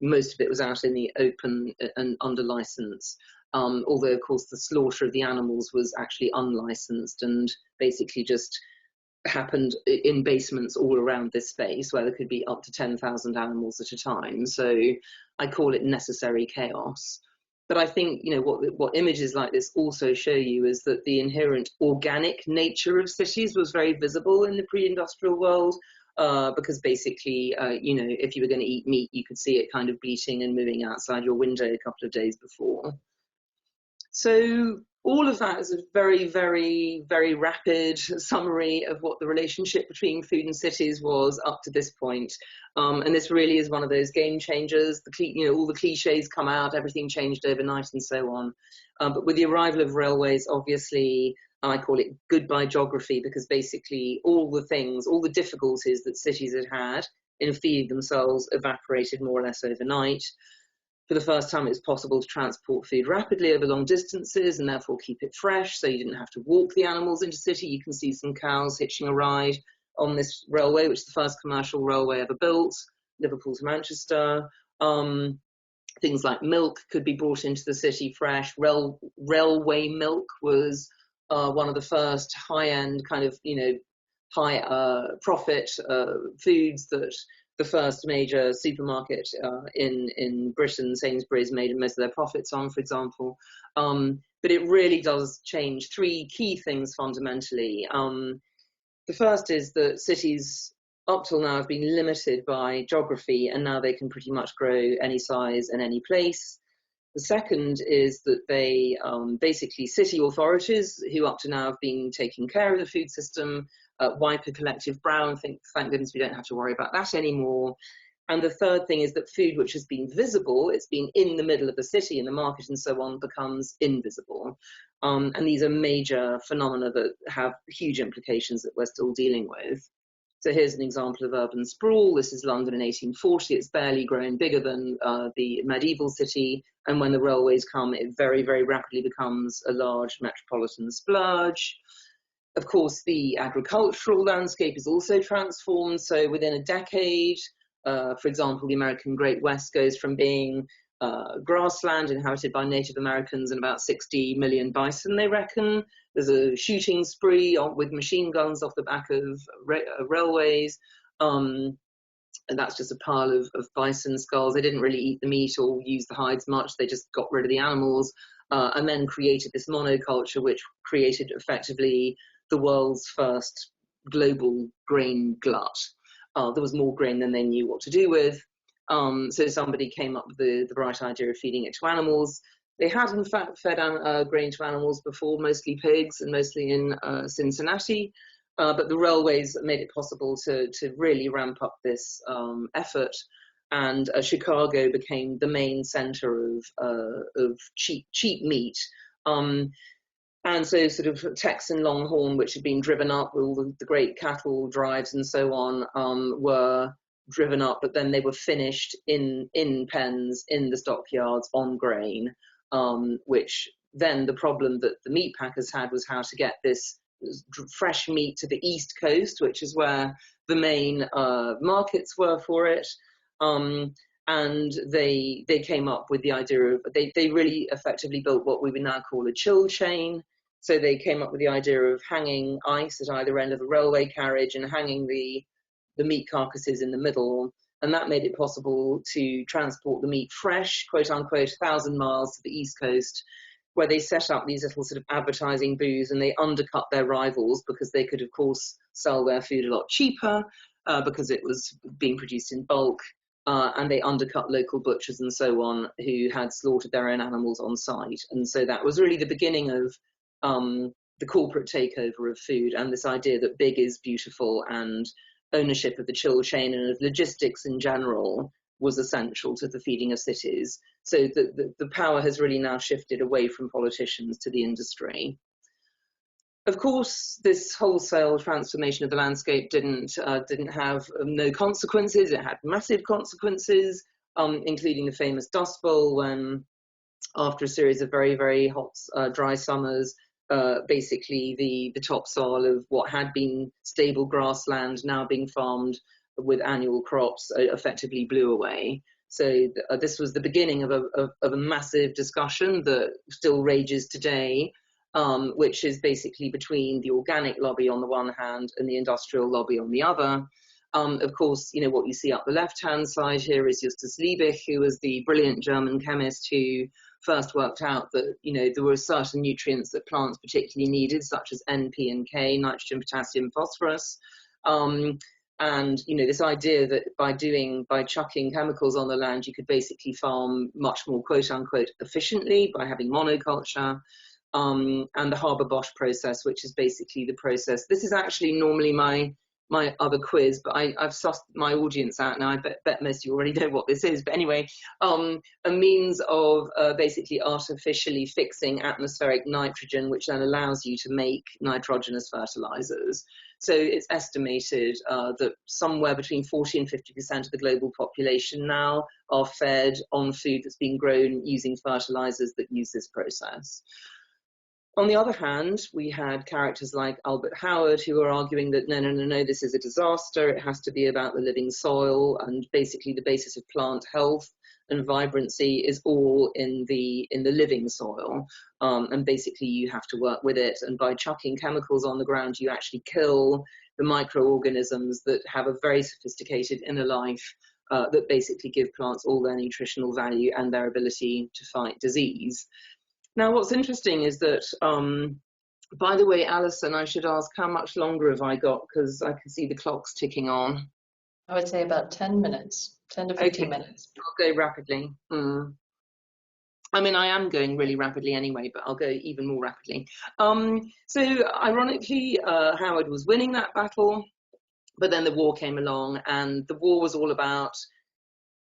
most of it was out in the open and under license. Although, of course, the slaughter of the animals was actually unlicensed and basically just happened in basements all around this space, where there could be up to 10,000 animals at a time. So I call it necessary chaos. But I think, what images like this also show you is that the inherent organic nature of cities was very visible in the pre-industrial world, because basically, if you were going to eat meat, you could see it kind of bleating and moving outside your window a couple of days before. So all of that is a very, very, very rapid summary of what the relationship between food and cities was up to this point. And this really is one of those game changers. All the cliches come out, everything changed overnight and so on. But with the arrival of railways, obviously, I call it goodbye geography, because basically all the difficulties that cities had in feeding themselves evaporated more or less overnight. For the first time, it's possible to transport food rapidly over long distances and therefore keep it fresh, so you didn't have to walk the animals into city. You can see some cows hitching a ride on this railway, which is the first commercial railway ever built, Liverpool to Manchester. Things like milk could be brought into the city fresh. Railway milk was one of the first high-end kind of, high profit foods that the first major supermarket in Britain, Sainsbury's, made most of their profits on, for example. But it really does change three key things fundamentally. The first is that cities up till now have been limited by geography, and now they can pretty much grow any size and any place. The second is that they basically city authorities, who up to now have been taking care of the food system, wipe a collective brow and think, thank goodness we don't have to worry about that anymore. And the third thing is that food which has been visible, it's been in the middle of the city, in the market and so on, becomes invisible. And these are major phenomena that have huge implications that we're still dealing with. So here's an example of urban sprawl. This is London in 1840. It's barely grown bigger than the medieval city. And when the railways come, it very, very rapidly becomes a large metropolitan splurge. Of course, the agricultural landscape is also transformed. So within a decade, for example, the American Great West goes from being grassland inhabited by Native Americans and about 60 million bison, they reckon. There's a shooting spree with machine guns off the back of railways. And that's just a pile of bison skulls. They didn't really eat the meat or use the hides much. They just got rid of the animals and then created this monoculture, which created effectively the world's first global grain glut. There was more grain than they knew what to do with. So somebody came up with the bright idea of feeding it to animals. They had, in fact, fed grain to animals before, mostly pigs and mostly in Cincinnati. But the railways made it possible to really ramp up this effort. And Chicago became the main center of cheap meat. And so sort of Texan Longhorn, which had been driven up with all the great cattle drives and so on, were driven up, but then they were finished in pens in the stockyards on grain, which then the problem that the meat packers had was how to get this fresh meat to the East Coast, which is where the main markets were for it. And they came up with the idea of, they really effectively built what we would now call a chill chain. So they came up with the idea of hanging ice at either end of the railway carriage and hanging the meat carcasses in the middle. And that made it possible to transport the meat fresh, quote unquote, 1,000 miles to the East Coast, where they set up these little sort of advertising booths and they undercut their rivals because they could, of course, sell their food a lot cheaper because it was being produced in bulk. And they undercut local butchers and so on who had slaughtered their own animals on site. And so that was really the beginning of the corporate takeover of food and this idea that big is beautiful, and ownership of the chill chain and of logistics in general was essential to the feeding of cities. So the power has really now shifted away from politicians to the industry. Of course, this wholesale transformation of the landscape didn't have no consequences. It had massive consequences, including the famous Dust Bowl, when after a series of very, very hot, dry summers, basically the topsoil of what had been stable grassland now being farmed with annual crops effectively blew away. So this was the beginning of a massive discussion that still rages today, which is basically between the organic lobby on the one hand and the industrial lobby on the other. Of course, you know, what you see up the left-hand side here is Justus Liebig, who was the brilliant German chemist who first worked out that, you know, there were certain nutrients that plants particularly needed, such as N, P, and K, nitrogen, potassium, phosphorus. And, you know, this idea that by chucking chemicals on the land, you could basically farm much more, quote unquote, efficiently by having monoculture. And the Haber-Bosch process, which is basically the process. This is actually normally my other quiz, but I've sussed my audience out now. I bet most of you already know what this is. But anyway, a means of basically artificially fixing atmospheric nitrogen, which then allows you to make nitrogenous fertilizers. So it's estimated that somewhere between 40 and 50% of the global population now are fed on food that's been grown using fertilizers that use this process. On the other hand, we had characters like Albert Howard who were arguing that no, this is a disaster. It has to be about the living soil, and basically the basis of plant health and vibrancy is all in the living soil. And basically you have to work with it. And by chucking chemicals on the ground, you actually kill the microorganisms that have a very sophisticated inner life that basically give plants all their nutritional value and their ability to fight disease. Now, what's interesting is that, by the way, Alison, I should ask, how much longer have I got? Because I can see the clock's ticking on. I would say about 10 minutes, 10 to 15 minutes. I'll go rapidly. I mean, I am going really rapidly anyway, but I'll go even more rapidly. So ironically, Howard was winning that battle, but then the war came along, and the war was all about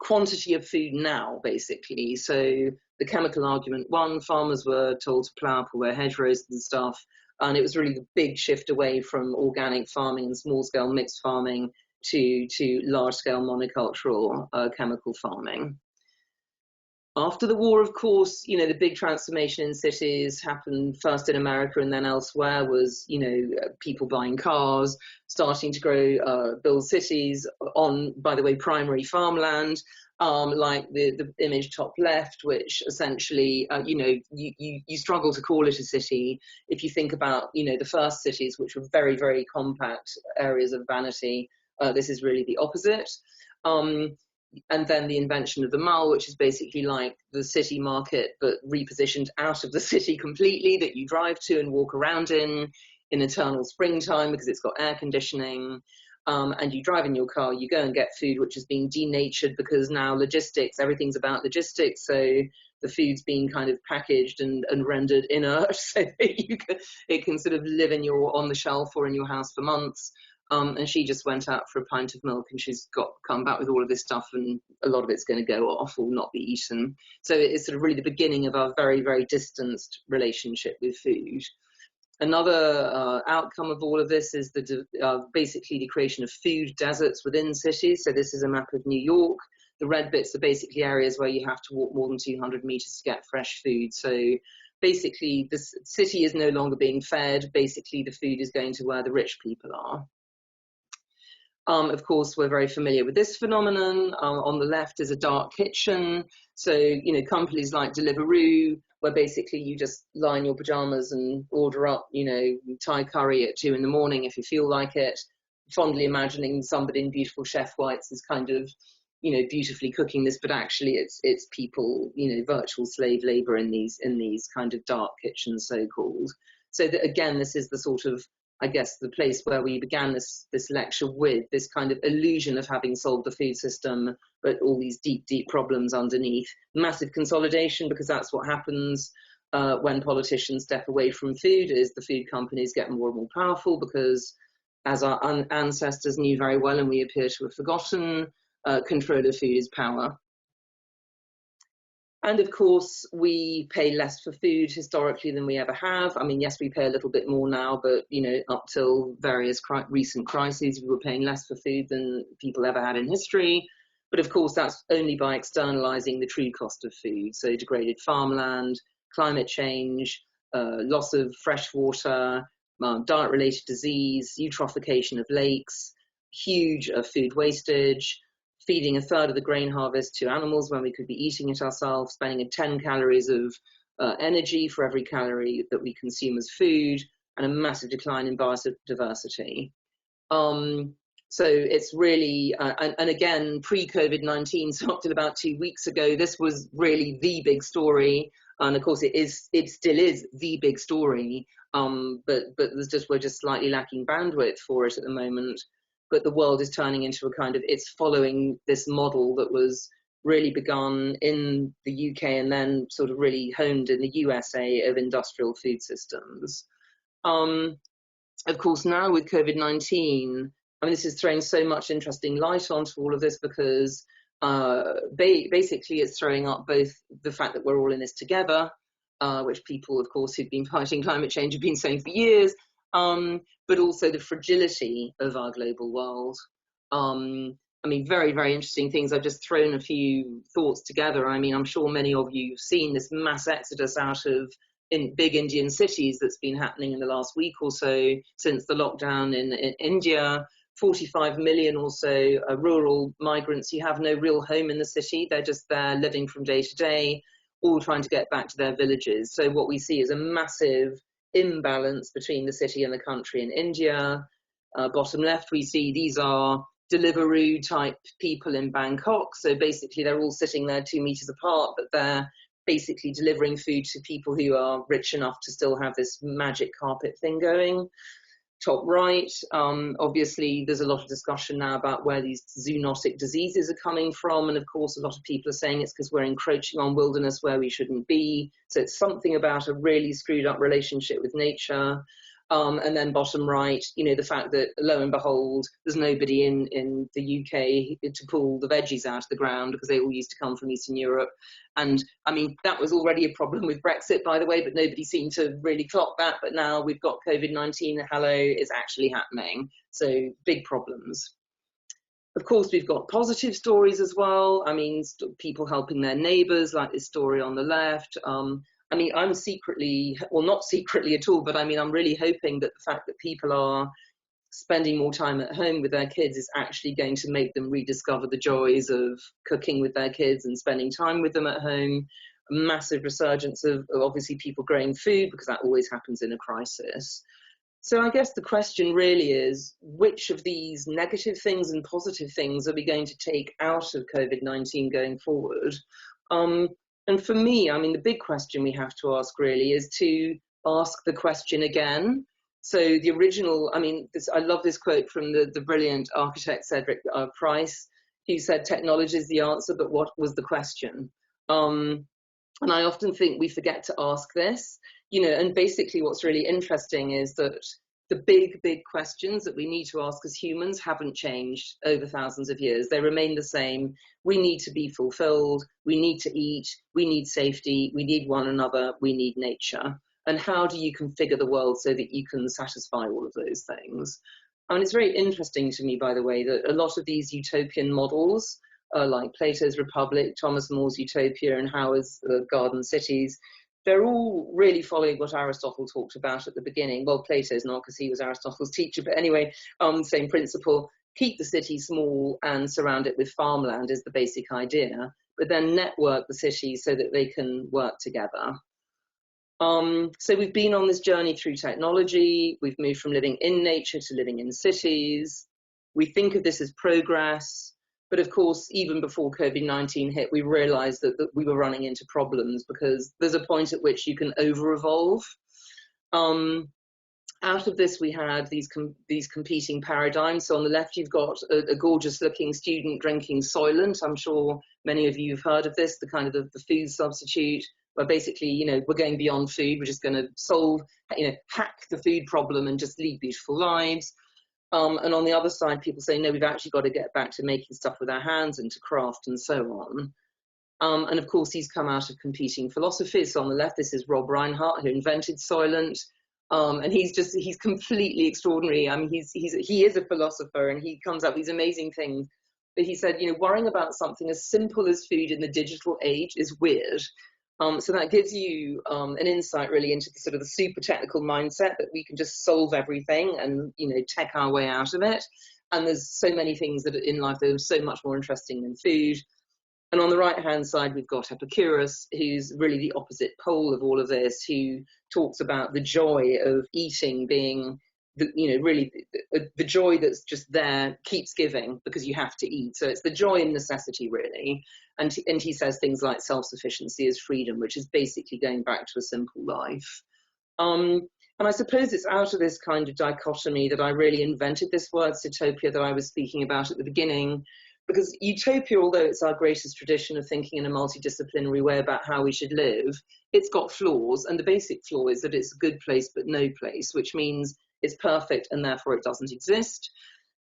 quantity of food now, basically. So the chemical argument won. Farmers were told to plough up all their hedgerows and stuff, and it was really the big shift away from organic farming and small-scale mixed farming to large-scale monocultural chemical farming. After the war, of course, you know, the big transformation in cities happened first in America and then elsewhere was, you know, people buying cars, starting to grow, build cities on, by the way, primary farmland, like the image top left, which essentially, you know, you struggle to call it a city. If you think about, you know, the first cities, which were very, very compact areas of vanity, this is really the opposite. And then the invention of the mall, which is basically like the city market, but repositioned out of the city completely, that you drive to and walk around in eternal springtime because it's got air conditioning. And you drive in your car, you go and get food, which has been denatured because now logistics, everything's about logistics. So the food's been kind of packaged and rendered inert so that it can sort of live on the shelf or in your house for months. And she just went out for a pint of milk and she's come back with all of this stuff, and a lot of it's going to go off or not be eaten. So it's sort of really the beginning of our very, very distanced relationship with food. Another outcome of all of this is basically the creation of food deserts within cities. So this is a map of New York. The red bits are basically areas where you have to walk more than 200 meters to get fresh food. So basically this city is no longer being fed. Basically the food is going to where the rich people are. Of course, we're very familiar with this phenomenon. On the left is a dark kitchen. So, you know, companies like Deliveroo, where basically you just lie in your pajamas and order up, you know, Thai curry at 2 a.m. if you feel like it, fondly imagining somebody in beautiful chef whites is kind of, you know, beautifully cooking this, but actually it's people, you know, virtual slave labor in these kind of dark kitchens, so-called. So that, again, this is the sort of, I guess, the place where we began this lecture with, this kind of illusion of having solved the food system, but all these deep, deep problems underneath. Massive consolidation, because that's what happens when politicians step away from food, is the food companies get more and more powerful, because as our ancestors knew very well, and we appear to have forgotten, control of food is power. And of course, we pay less for food historically than we ever have. I mean, yes, we pay a little bit more now, but, you know, up till various recent crises, we were paying less for food than people ever had in history. But of course, that's only by externalizing the true cost of food. So degraded farmland, climate change, loss of fresh water, diet-related disease, eutrophication of lakes, huge food wastage, feeding a third of the grain harvest to animals when we could be eating it ourselves, spending 10 calories of energy for every calorie that we consume as food, and a massive decline in biodiversity. So it's really, and again, pre-COVID-19, so up till about 2 weeks ago, this was really the big story. And of course, it still is the big story, but we're just slightly lacking bandwidth for it at the moment. But the world is turning into a kind of, it's following this model that was really begun in the UK and then sort of really honed in the USA of industrial food systems. Of course, now with COVID-19, I mean, this is throwing so much interesting light onto all of this, because basically it's throwing up both the fact that we're all in this together, which people, of course, who've been fighting climate change have been saying for years, but also the fragility of our global world. I mean, very, very interesting things. I've just thrown a few thoughts together. I mean, I'm sure many of you have seen this mass exodus out of big Indian cities that's been happening in the last week or so since the lockdown in India. 45 million or so rural migrants who have no real home in the city. They're just there living from day to day, all trying to get back to their villages. So what we see is a massive imbalance between the city and the country in India. Bottom left, we see these are Deliveroo type people in Bangkok. So basically they're all sitting there 2 meters apart, but they're basically delivering food to people who are rich enough to still have this magic carpet thing going. top right, obviously there's a lot of discussion now about where these zoonotic diseases are coming from, and of course a lot of people are saying it's because we're encroaching on wilderness where we shouldn't be. So it's something about a really screwed up relationship with nature. And then bottom right, the fact that lo and behold, there's nobody in the UK to pull the veggies out of the ground because they all used to come from Eastern Europe. And I mean, that was already a problem with Brexit, by the way, but nobody seemed to really clock that. But now we've got COVID-19, hello, it's actually happening. So big problems. Of course, we've got positive stories as well. I mean, people helping their neighbours, like this story on the left. I mean, I'm secretly, well, not secretly at all, but I mean, I'm really hoping that the fact that people are spending more time at home with their kids is actually going to make them rediscover the joys of cooking with their kids and spending time with them at home. A massive resurgence of obviously people growing food, because that always happens in a crisis. So I guess the question really is, which of these negative things and positive things are we going to take out of COVID-19 going forward? And for me, I mean, the big question we have to ask really is to ask the question again. So the original, I mean, I love this quote from the brilliant architect Cedric Price, who said, technology is the answer, but what was the question? And I often think we forget to ask this, and basically what's really interesting is that the big questions that we need to ask as humans haven't changed over thousands of years. They remain the same. We need to be fulfilled. We need to eat. We need safety. We need one another. We need nature. And how do you configure the world so that you can satisfy all of those things? And it's very interesting to me, by the way, that a lot of these utopian models, like Plato's Republic, Thomas More's Utopia, and Howard's Garden Cities, they're all really following what Aristotle talked about at the beginning. Well, Plato's not, because he was Aristotle's teacher, but anyway, same principle. Keep the city small and surround it with farmland is the basic idea, but then network the city so that they can work together. So we've been on this journey through technology. We've moved from living in nature to living in cities. We think of this as progress. But of course, even before COVID-19 hit, we realized that we were running into problems, because there's a point at which you can over-evolve. Out of this, we had these competing paradigms. So on the left, you've got a gorgeous-looking student drinking Soylent. I'm sure many of you have heard of this, the kind of the food substitute, where basically, we're going beyond food. We're just going to solve, hack the food problem and just lead beautiful lives. And on the other side, people say, no, we've actually got to get back to making stuff with our hands and to craft and so on. And of course, he's come out of competing philosophies. So on the left, this is Rob Reinhardt, who invented Soylent. And he's completely extraordinary. I mean, he is a philosopher, and he comes up with these amazing things. But he said, worrying about something as simple as food in the digital age is weird. So that gives you an insight really into the sort of the super technical mindset that we can just solve everything and, tech our way out of it. And there's so many things that in life that are so much more interesting than food. And on the right-hand side, we've got Epicurus, who's really the opposite pole of all of this, who talks about the joy of eating being, really the joy that's just there keeps giving because you have to eat. So it's the joy and necessity, really. And he says things like self-sufficiency is freedom, which is basically going back to a simple life. And I suppose it's out of this kind of dichotomy that I really invented this word, Sitopia, that I was speaking about at the beginning. Because utopia, although it's our greatest tradition of thinking in a multidisciplinary way about how we should live, it's got flaws. And the basic flaw is that it's a good place but no place, which means it's perfect and therefore it doesn't exist.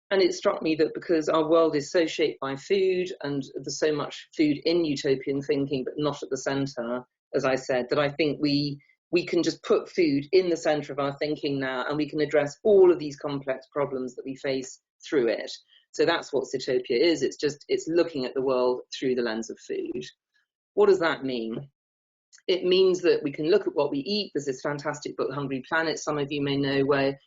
And it struck me that because our world is so shaped by food, and there's so much food in utopian thinking but not at the centre, as I said, that I think we can just put food in the centre of our thinking now, and we can address all of these complex problems that we face through it. So that's what Sitopia is. It's looking at the world through the lens of food. What does that mean? It means that we can look at what we eat. There's this fantastic book, Hungry Planet, some of you may know, where,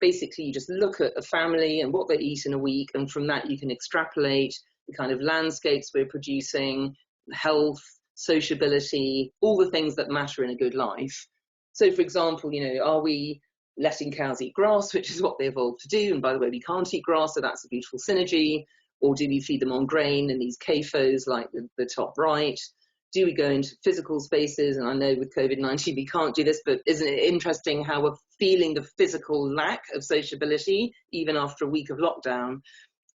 basically you just look at a family and what they eat in a week, and from that you can extrapolate the kind of landscapes we're producing, health, sociability, all the things that matter in a good life. So for example, are we letting cows eat grass, which is what they evolved to do? And by the way, we can't eat grass, so that's a beautiful synergy. Or do we feed them on grain in these CAFOs like the top right? Do we go into physical spaces? And I know with COVID-19 we can't do this, but isn't it interesting how we're feeling the physical lack of sociability, even after a week of lockdown,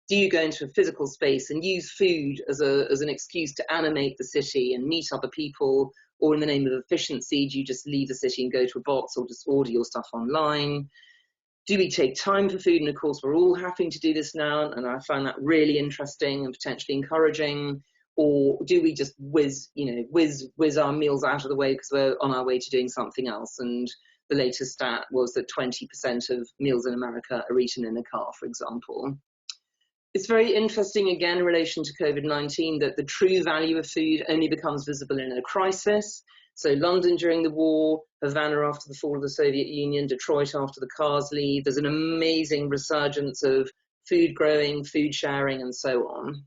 do you go into a physical space and use food as an excuse to animate the city and meet other people? Or in the name of efficiency, do you just leave the city and go to a box or just order your stuff online? Do we take time for food? And of course, we're all having to do this now, and I find that really interesting and potentially encouraging. Or do we just whiz our meals out of the way because we're on our way to doing something else? And the latest stat was that 20% of meals in America are eaten in a car, for example. It's very interesting, again, in relation to COVID-19, that the true value of food only becomes visible in a crisis. So London during the war, Havana after the fall of the Soviet Union, Detroit after the cars leave. There's an amazing resurgence of food growing, food sharing, and so on.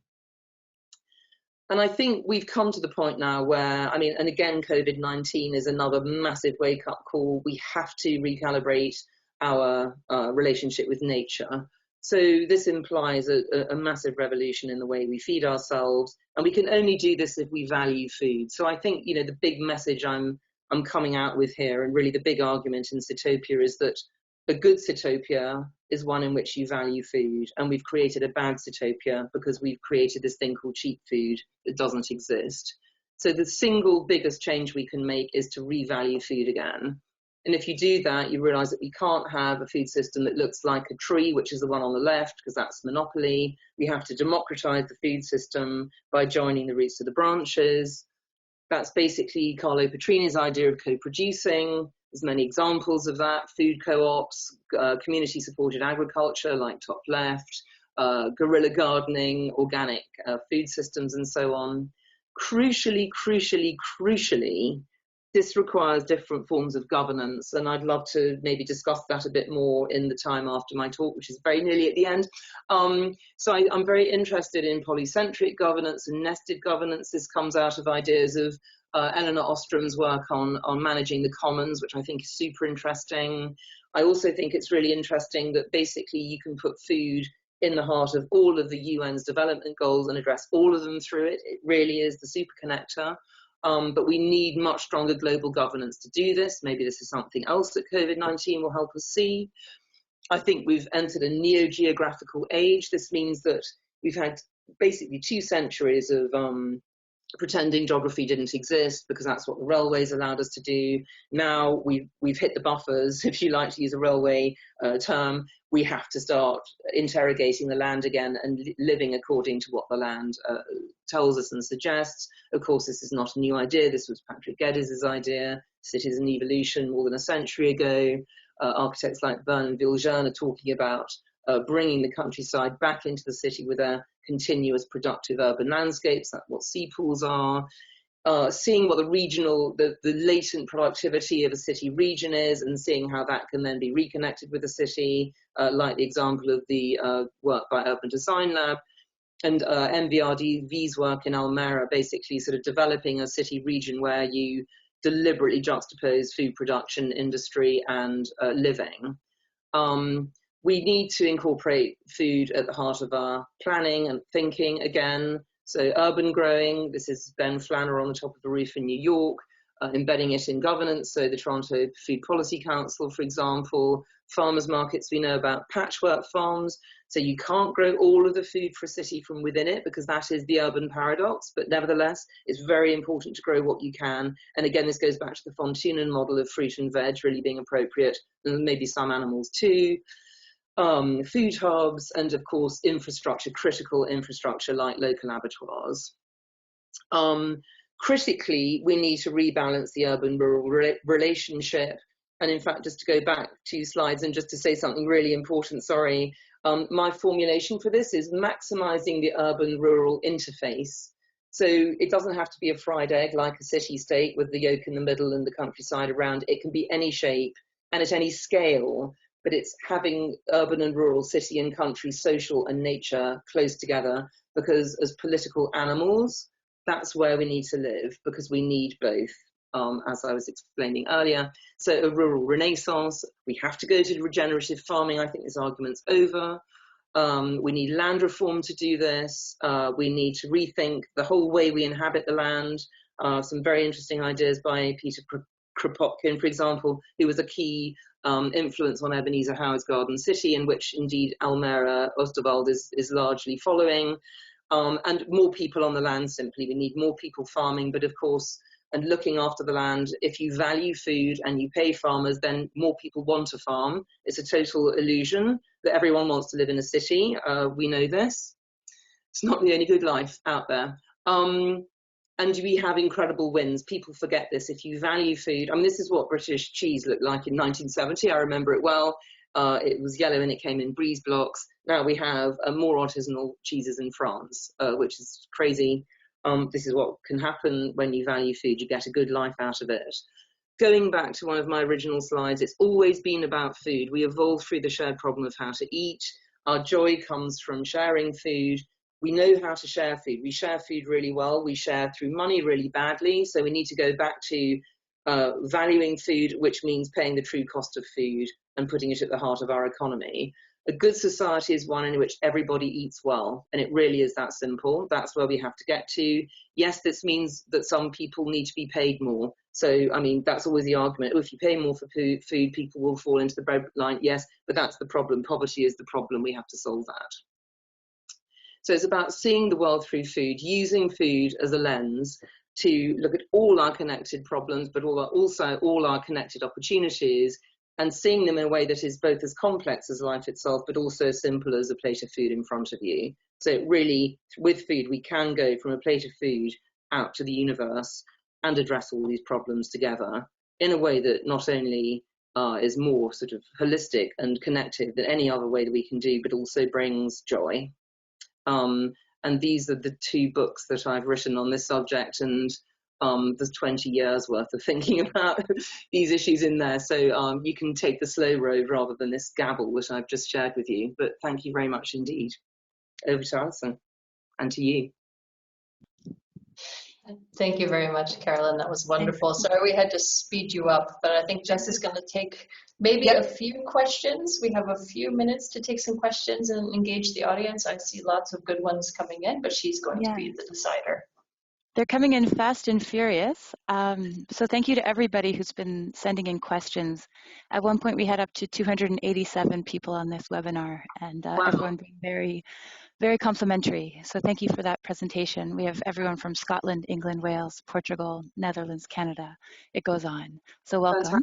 And I think we've come to the point now where, I mean, and again, COVID-19 is another massive wake-up call. We have to recalibrate our relationship with nature. So this implies a massive revolution in the way we feed ourselves, and we can only do this if we value food. So I think, the big message I'm coming out with here, and really the big argument in Sitopia, is that a good Sitopia is one in which you value food, and we've created a bad Sitopia because we've created this thing called cheap food that doesn't exist. So the single biggest change we can make is to revalue food again. And if you do that, you realize that we can't have a food system that looks like a tree, which is the one on the left, because that's monopoly. We have to democratize the food system by joining the roots of the branches. That's basically Carlo Petrini's idea of co-producing. There's many examples of that: food co-ops, community-supported agriculture like top left, guerrilla gardening, organic food systems, and so on. Crucially, this requires different forms of governance, and I'd love to maybe discuss that a bit more in the time after my talk, which is very nearly at the end. So I'm very interested in polycentric governance and nested governance. This comes out of ideas of Eleanor Ostrom's work on managing the commons, which I think is super interesting. I also think it's really interesting that basically you can put food in the heart of all of the UN's development goals and address all of them through it. It really is the super connector. But we need much stronger global governance to do this. Maybe this is something else that COVID-19 will help us see. I think we've entered a neo-geographical age. This means that we've had basically 2 centuries of pretending geography didn't exist because that's what the railways allowed us to do. Now we've hit the buffers, if you like to use a railway term. We have to start interrogating the land again and living according to what the land tells us and suggests. Of course, this is not a new idea. This was Patrick Geddes' idea. Cities in evolution more than a century ago. Architects like Vernon Viljoen are talking about bringing the countryside back into the city with a continuous productive urban landscapes. That's what sea pools are. Seeing what the latent productivity of a city region is, and seeing how that can then be reconnected with the city, like the example of the work by Urban Design Lab, and MVRDV's work in Almere, basically sort of developing a city region where you deliberately juxtapose food production, industry, and living. We need to incorporate food at the heart of our planning and thinking again. So urban growing, this is Ben Flanner on the top of the roof in New York, embedding it in governance. So the Toronto Food Policy Council, for example, farmers markets, we know about patchwork farms. So you can't grow all of the food for a city from within it because that is the urban paradox. But nevertheless, it's very important to grow what you can. And again, this goes back to the Von Tunein model of fruit and veg really being appropriate, and maybe some animals too. Food hubs, and of course infrastructure, critical infrastructure like local abattoirs. Critically, we need to rebalance the urban-rural relationship. And in fact, just to go back 2 slides and just to say something really important, sorry, my formulation for this is maximizing the urban-rural interface. So it doesn't have to be a fried egg like a city-state with the yolk in the middle and the countryside around. It can be any shape and at any scale. But it's having urban and rural, city and country, social and nature close together, because as political animals, that's where we need to live, because we need both, as I was explaining earlier. So a rural renaissance, we have to go to regenerative farming. I think this argument's over. We need land reform to do this. We need to rethink the whole way we inhabit the land. Some very interesting ideas by Peter Kropotkin, for example, who was a key influence on Ebenezer Howe's Garden City, in which indeed Almere Oosterwald is largely following. And more people on the land simply. We need more people farming, but of course, and looking after the land, if you value food and you pay farmers, then more people want to farm. It's a total illusion that everyone wants to live in a city. We know this. It's not the only good life out there. And we have incredible wins. People forget this. If you value food, I mean, this is what British cheese looked like in 1970. I remember it well. It was yellow and it came in brise blocks. Now we have more artisanal cheeses in France, which is crazy. This is what can happen when you value food. You get a good life out of it. Going back to one of my original slides, it's always been about food. We evolved through the shared problem of how to eat. Our joy comes from sharing food. We know how to share food. We share food really well. We share through money really badly. So we need to go back to valuing food, which means paying the true cost of food and putting it at the heart of our economy. A good society is one in which everybody eats well, and it really is that simple. That's where we have to get to. Yes, this means that some people need to be paid more. So, I mean, that's always the argument. Oh, if you pay more for food, people will fall into the breadline. Yes, but that's the problem. Poverty is the problem. We have to solve that. So it's about seeing the world through food, using food as a lens to look at all our connected problems, but also all our connected opportunities, and seeing them in a way that is both as complex as life itself, but also as simple as a plate of food in front of you. So really, with food, we can go from a plate of food out to the universe and address all these problems together in a way that not only is more sort of holistic and connected than any other way that we can do, but also brings joy. And these are the two books that I've written on this subject, and there's 20 years worth of thinking about these issues in there. So you can take the slow road rather than this gabble that I've just shared with you. But thank you very much indeed. Over to Alison and to you. Thank you very much, Carolyn. That was wonderful. Sorry we had to speed you up, but I think Jess is going to take maybe a few questions. We have a few minutes to take some questions and engage the audience. I see lots of good ones coming in, but she's going to be the decider. They're coming in fast and furious. So thank you to everybody who's been sending in questions. At one point, we had up to 287 people on this webinar, and everyone being very, very complimentary. So thank you for that presentation. We have everyone from Scotland, England, Wales, Portugal, Netherlands, Canada. It goes on. So welcome.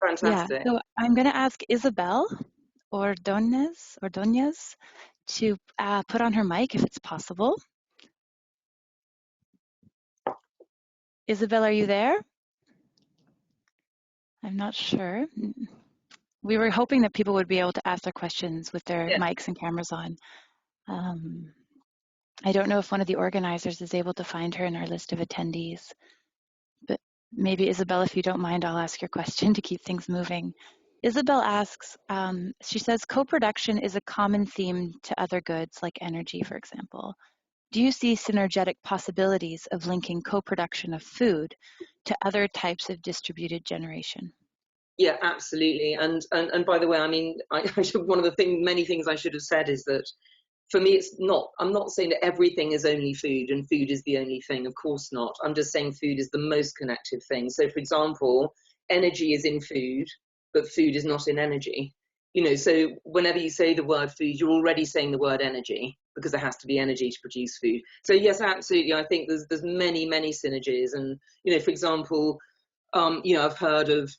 Fantastic. Yeah, so I'm going to ask Isabel Ordonez to put on her mic if it's possible. Isabel, are you there? I'm not sure. We were hoping that people would be able to ask their questions with their mics and cameras on. I don't know if one of the organizers is able to find her in our list of attendees, but maybe Isabel, if you don't mind, I'll ask your question to keep things moving. Isabel asks, she says, co-production is a common theme to other goods like energy, for example. Do you see synergetic possibilities of linking co-production of food to other types of distributed generation? Yeah, absolutely. And by the way, I mean, one of the many things I should have said is that for me, I'm not saying that everything is only food and food is the only thing. Of course not. I'm just saying food is the most connected thing. So for example, energy is in food, but food is not in energy. You know, so whenever you say the word food, you're already saying the word energy, because there has to be energy to produce food. So yes, absolutely. I think there's many synergies. And, you know, for example, you know, I've heard of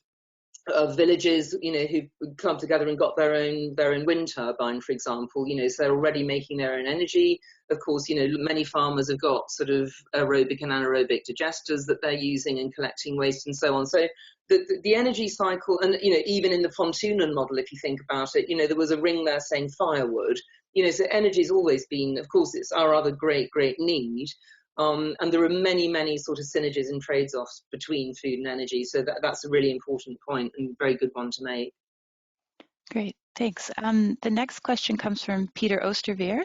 villages, you know, who've come together and got their own wind turbine, for example, you know, so they're already making their own energy. Of course, you know, many farmers have got sort of aerobic and anaerobic digesters that they're using and collecting waste and so on. So the energy cycle, and, you know, even in the Von Tunein model, if you think about it, you know, there was a ring there saying firewood, you know, so energy's always been, of course, it's our other great need. And there are many sort of synergies and trades-offs between food and energy. So that's a really important point and very good one to make. Great, thanks. The next question comes from Peter Oosterveer.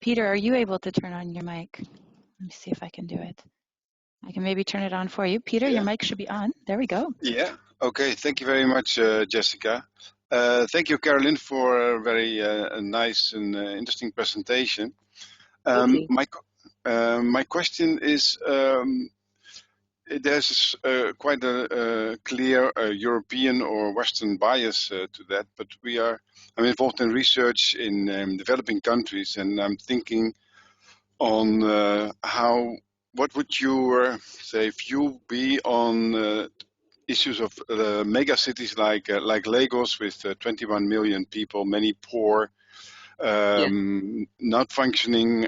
Peter, are you able to turn on your mic? Let me see if I can do it. I can maybe turn it on for you. Peter, your mic should be on. There we go. Yeah, okay. Thank you very much, Jessica. Thank you, Carolyn, for a very nice and interesting presentation. My question is, there's quite a clear European or Western bias to that, but I'm involved in research in developing countries, and I'm thinking on what would your view be on issues of mega cities like Lagos with 21 million people, many poor, not functioning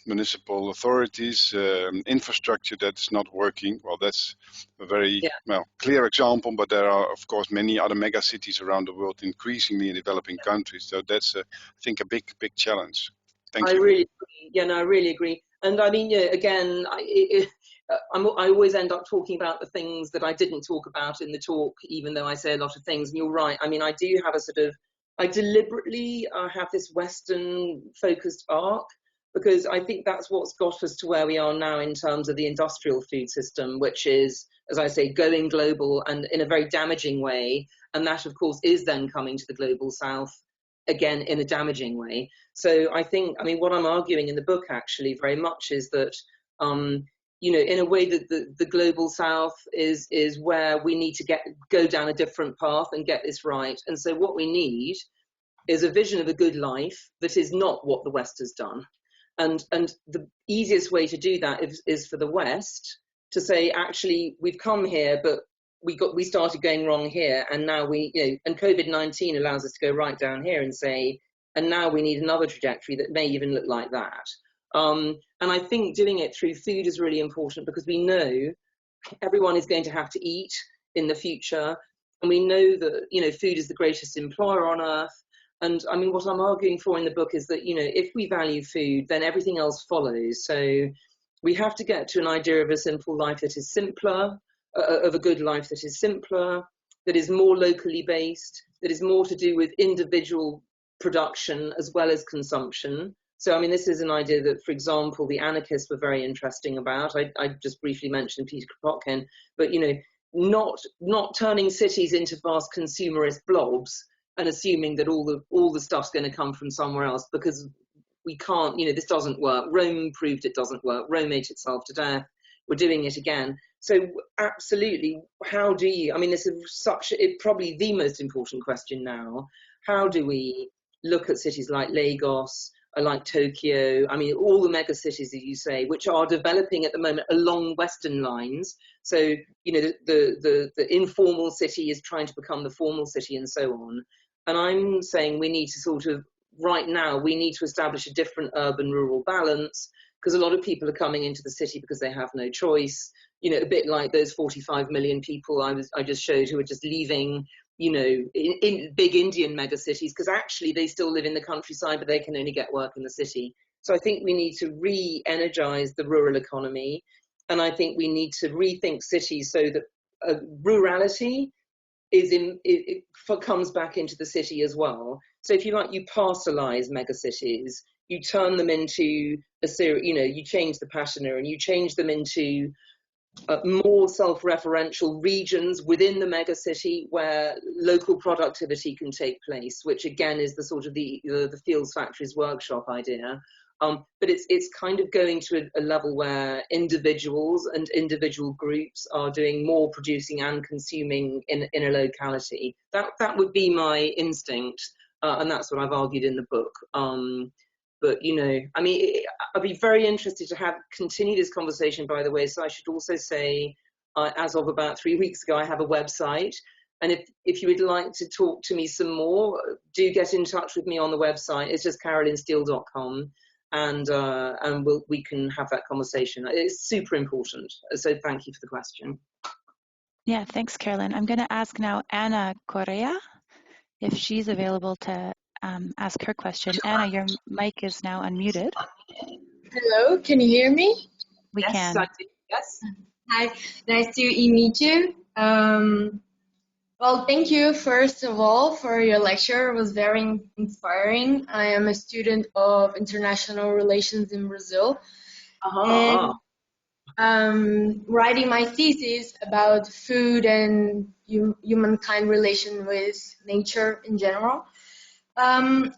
municipal authorities, infrastructure that's not working. Well, that's a very clear example, but there are, of course, many other mega cities around the world, increasingly in developing countries. So that's, I think, a big challenge. Thank you. I really agree. Yeah, no, I really agree. And I mean, again, I always end up talking about the things that I didn't talk about in the talk, even though I say a lot of things. And you're right. I mean, I do have I deliberately have this Western focused arc, because I think that's what's got us to where we are now in terms of the industrial food system, which is, as I say, going global and in a very damaging way. And that, of course, is then coming to the global South again in a damaging way. So I think, I mean, what I'm arguing in the book actually very much is that, you know, in a way that the global South is where we need to go down a different path and get this right. And so what we need is a vision of a good life that is not what the West has done. And the easiest way to do that is for the West to say, actually, we've come here, but we started going wrong here, and now and COVID-19 allows us to go right down here and say, and now we need another trajectory that may even look like that. And I think doing it through food is really important, because we know everyone is going to have to eat in the future, and we know that, you know, food is the greatest employer on earth. And I mean, what I'm arguing for in the book is that, you know, if we value food, then everything else follows. So we have to get to an idea of a simple life that is simpler, of a good life that is simpler, that is more locally based, that is more to do with individual production as well as consumption. So, I mean, this is an idea that, for example, the anarchists were very interesting about. I just briefly mentioned Peter Kropotkin, but, you know, not turning cities into vast consumerist blobs and assuming that all the stuff's going to come from somewhere else, because we can't, you know, this doesn't work. Rome proved it doesn't work. Rome ate itself to death. We're doing it again. So absolutely, how do you, I mean, this is probably the most important question now. How do we look at cities like Lagos, like Tokyo, I mean, all the mega cities, as you say, which are developing at the moment along Western lines. So, you know, the informal city is trying to become the formal city and so on. And I'm saying we need to sort of, right now, we need to establish a different urban-rural balance, because a lot of people are coming into the city because they have no choice. You know, a bit like those 45 million people I just showed who are just leaving, you know, in big Indian megacities, because actually they still live in the countryside, but they can only get work in the city. So I think we need to re-energize the rural economy. And I think we need to rethink cities so that rurality comes back into the city as well. So if you like, you parcelize megacities, you turn them into you know, you change the patina and you change them into more self-referential regions within the megacity where local productivity can take place, which again is the sort of the Fields Factories workshop idea. But it's kind of going to a level where individuals and individual groups are doing more producing and consuming in a locality. That would be my instinct, and that's what I've argued in the book. But, you know, I mean, I'd be very interested to continue this conversation, by the way. So I should also say, as of about 3 weeks ago, I have a website. And if you would like to talk to me some more, do get in touch with me on the website. It's just carolynsteel.com. And we can have that conversation. It's super important. So thank you for the question. Yeah, thanks, Carolyn. I'm going to ask now Anna Correa if she's available to ask her question. Anna, your mic is now unmuted. Hello, can you hear me? We can. Yes. Hi, nice to meet you. Well, thank you, first of all, for your lecture. It was very inspiring. I am a student of international relations in Brazil. And writing my thesis about food and humankind relation with nature in general.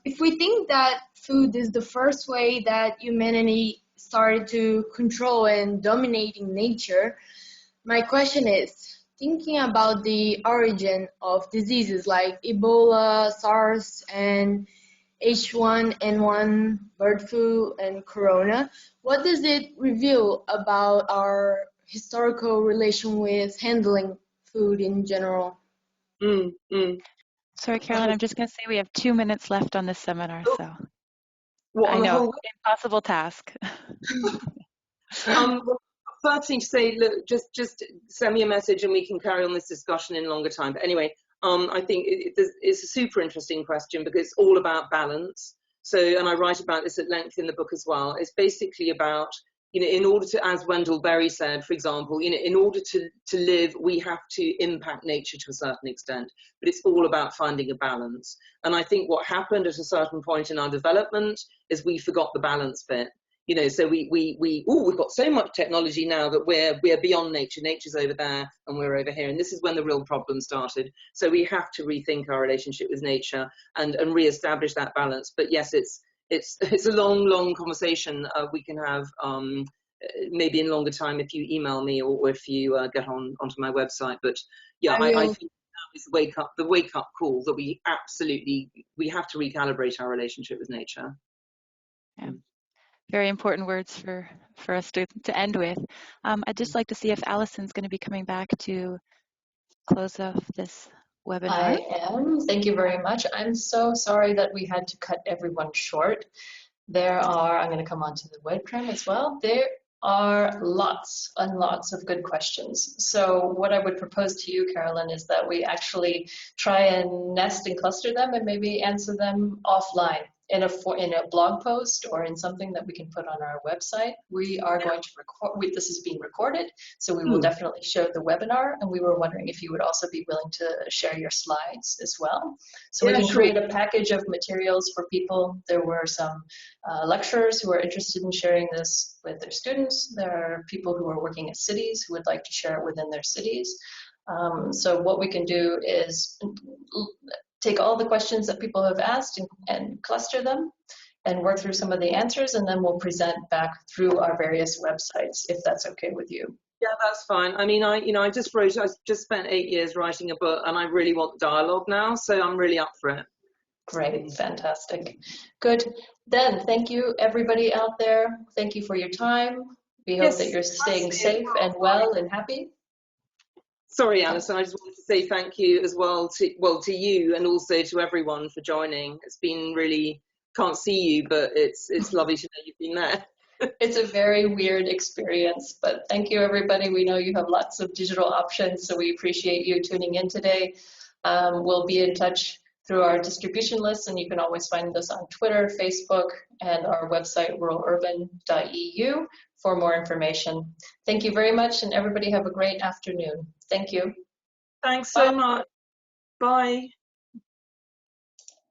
If we think that food is the first way that humanity started to control and dominating nature, My question is, thinking about the origin of diseases like Ebola, SARS, and H1N1, bird flu, and corona, what does it reveal about our historical relation with handling food in general? Sorry, Carolyn, I'm just going to say we have 2 minutes left on this seminar, so What, I on the know, whole? impossible task. Well, first thing to say, look, just send me a message and we can carry on this discussion in longer time. But anyway, I think it's a super interesting question because it's all about balance. So, and I write about this at length in the book as well. It's basically about, you know, in order to, as Wendell Berry said, for example, you know, in order to live, we have to impact nature to a certain extent, but it's all about finding a balance. And I think what happened at a certain point in our development is we forgot the balance bit. You know, so we've got so much technology now that we're beyond nature. Nature's over there and we're over here. And this is when the real problem started. So we have to rethink our relationship with nature and reestablish that balance. But yes, it's a long conversation we can have maybe in longer time if you email me or if you get onto my website. But yeah, I think that is the wake up call that we have to recalibrate our relationship with nature. Yeah. Very important words for us to end with. I'd just like to see if Allison's going to be coming back to close off this webinar. I am. Thank you very much. I'm so sorry that we had to cut everyone short. I'm going to come onto the webcam as well. There are lots and lots of good questions. So what I would propose to you, Carolyn, is that we actually try and nest and cluster them and maybe answer them offline in a blog post or in something that we can put on our website. We are going to record, this is being recorded, so we will definitely show the webinar, and we were wondering if you would also be willing to share your slides as well. So we can create a package of materials for people. There were some lecturers who are interested in sharing this with their students. There are people who are working at cities who would like to share it within their cities. So what we can do is take all the questions that people have asked and cluster them and work through some of the answers, and then we'll present back through our various websites, if that's okay with you. Yeah, that's fine. I mean, I just spent 8 years writing a book, and I really want dialogue now, so I'm really up for it. Great, fantastic. Good. Then, thank you everybody out there. Thank you for your time. We hope that you're staying safe and well and happy. Sorry, Alison, I just wanted to say thank you as well to you and also to everyone for joining. It's been really, can't see you, but it's lovely to know you've been there. It's a very weird experience, but thank you everybody. We know you have lots of digital options, so we appreciate you tuning in today. We'll be in touch through our distribution list, and you can always find us on Twitter, Facebook, and our website, ruralurban.eu, for more information. Thank you very much, and everybody have a great afternoon. Thank you. Thanks so much. Bye.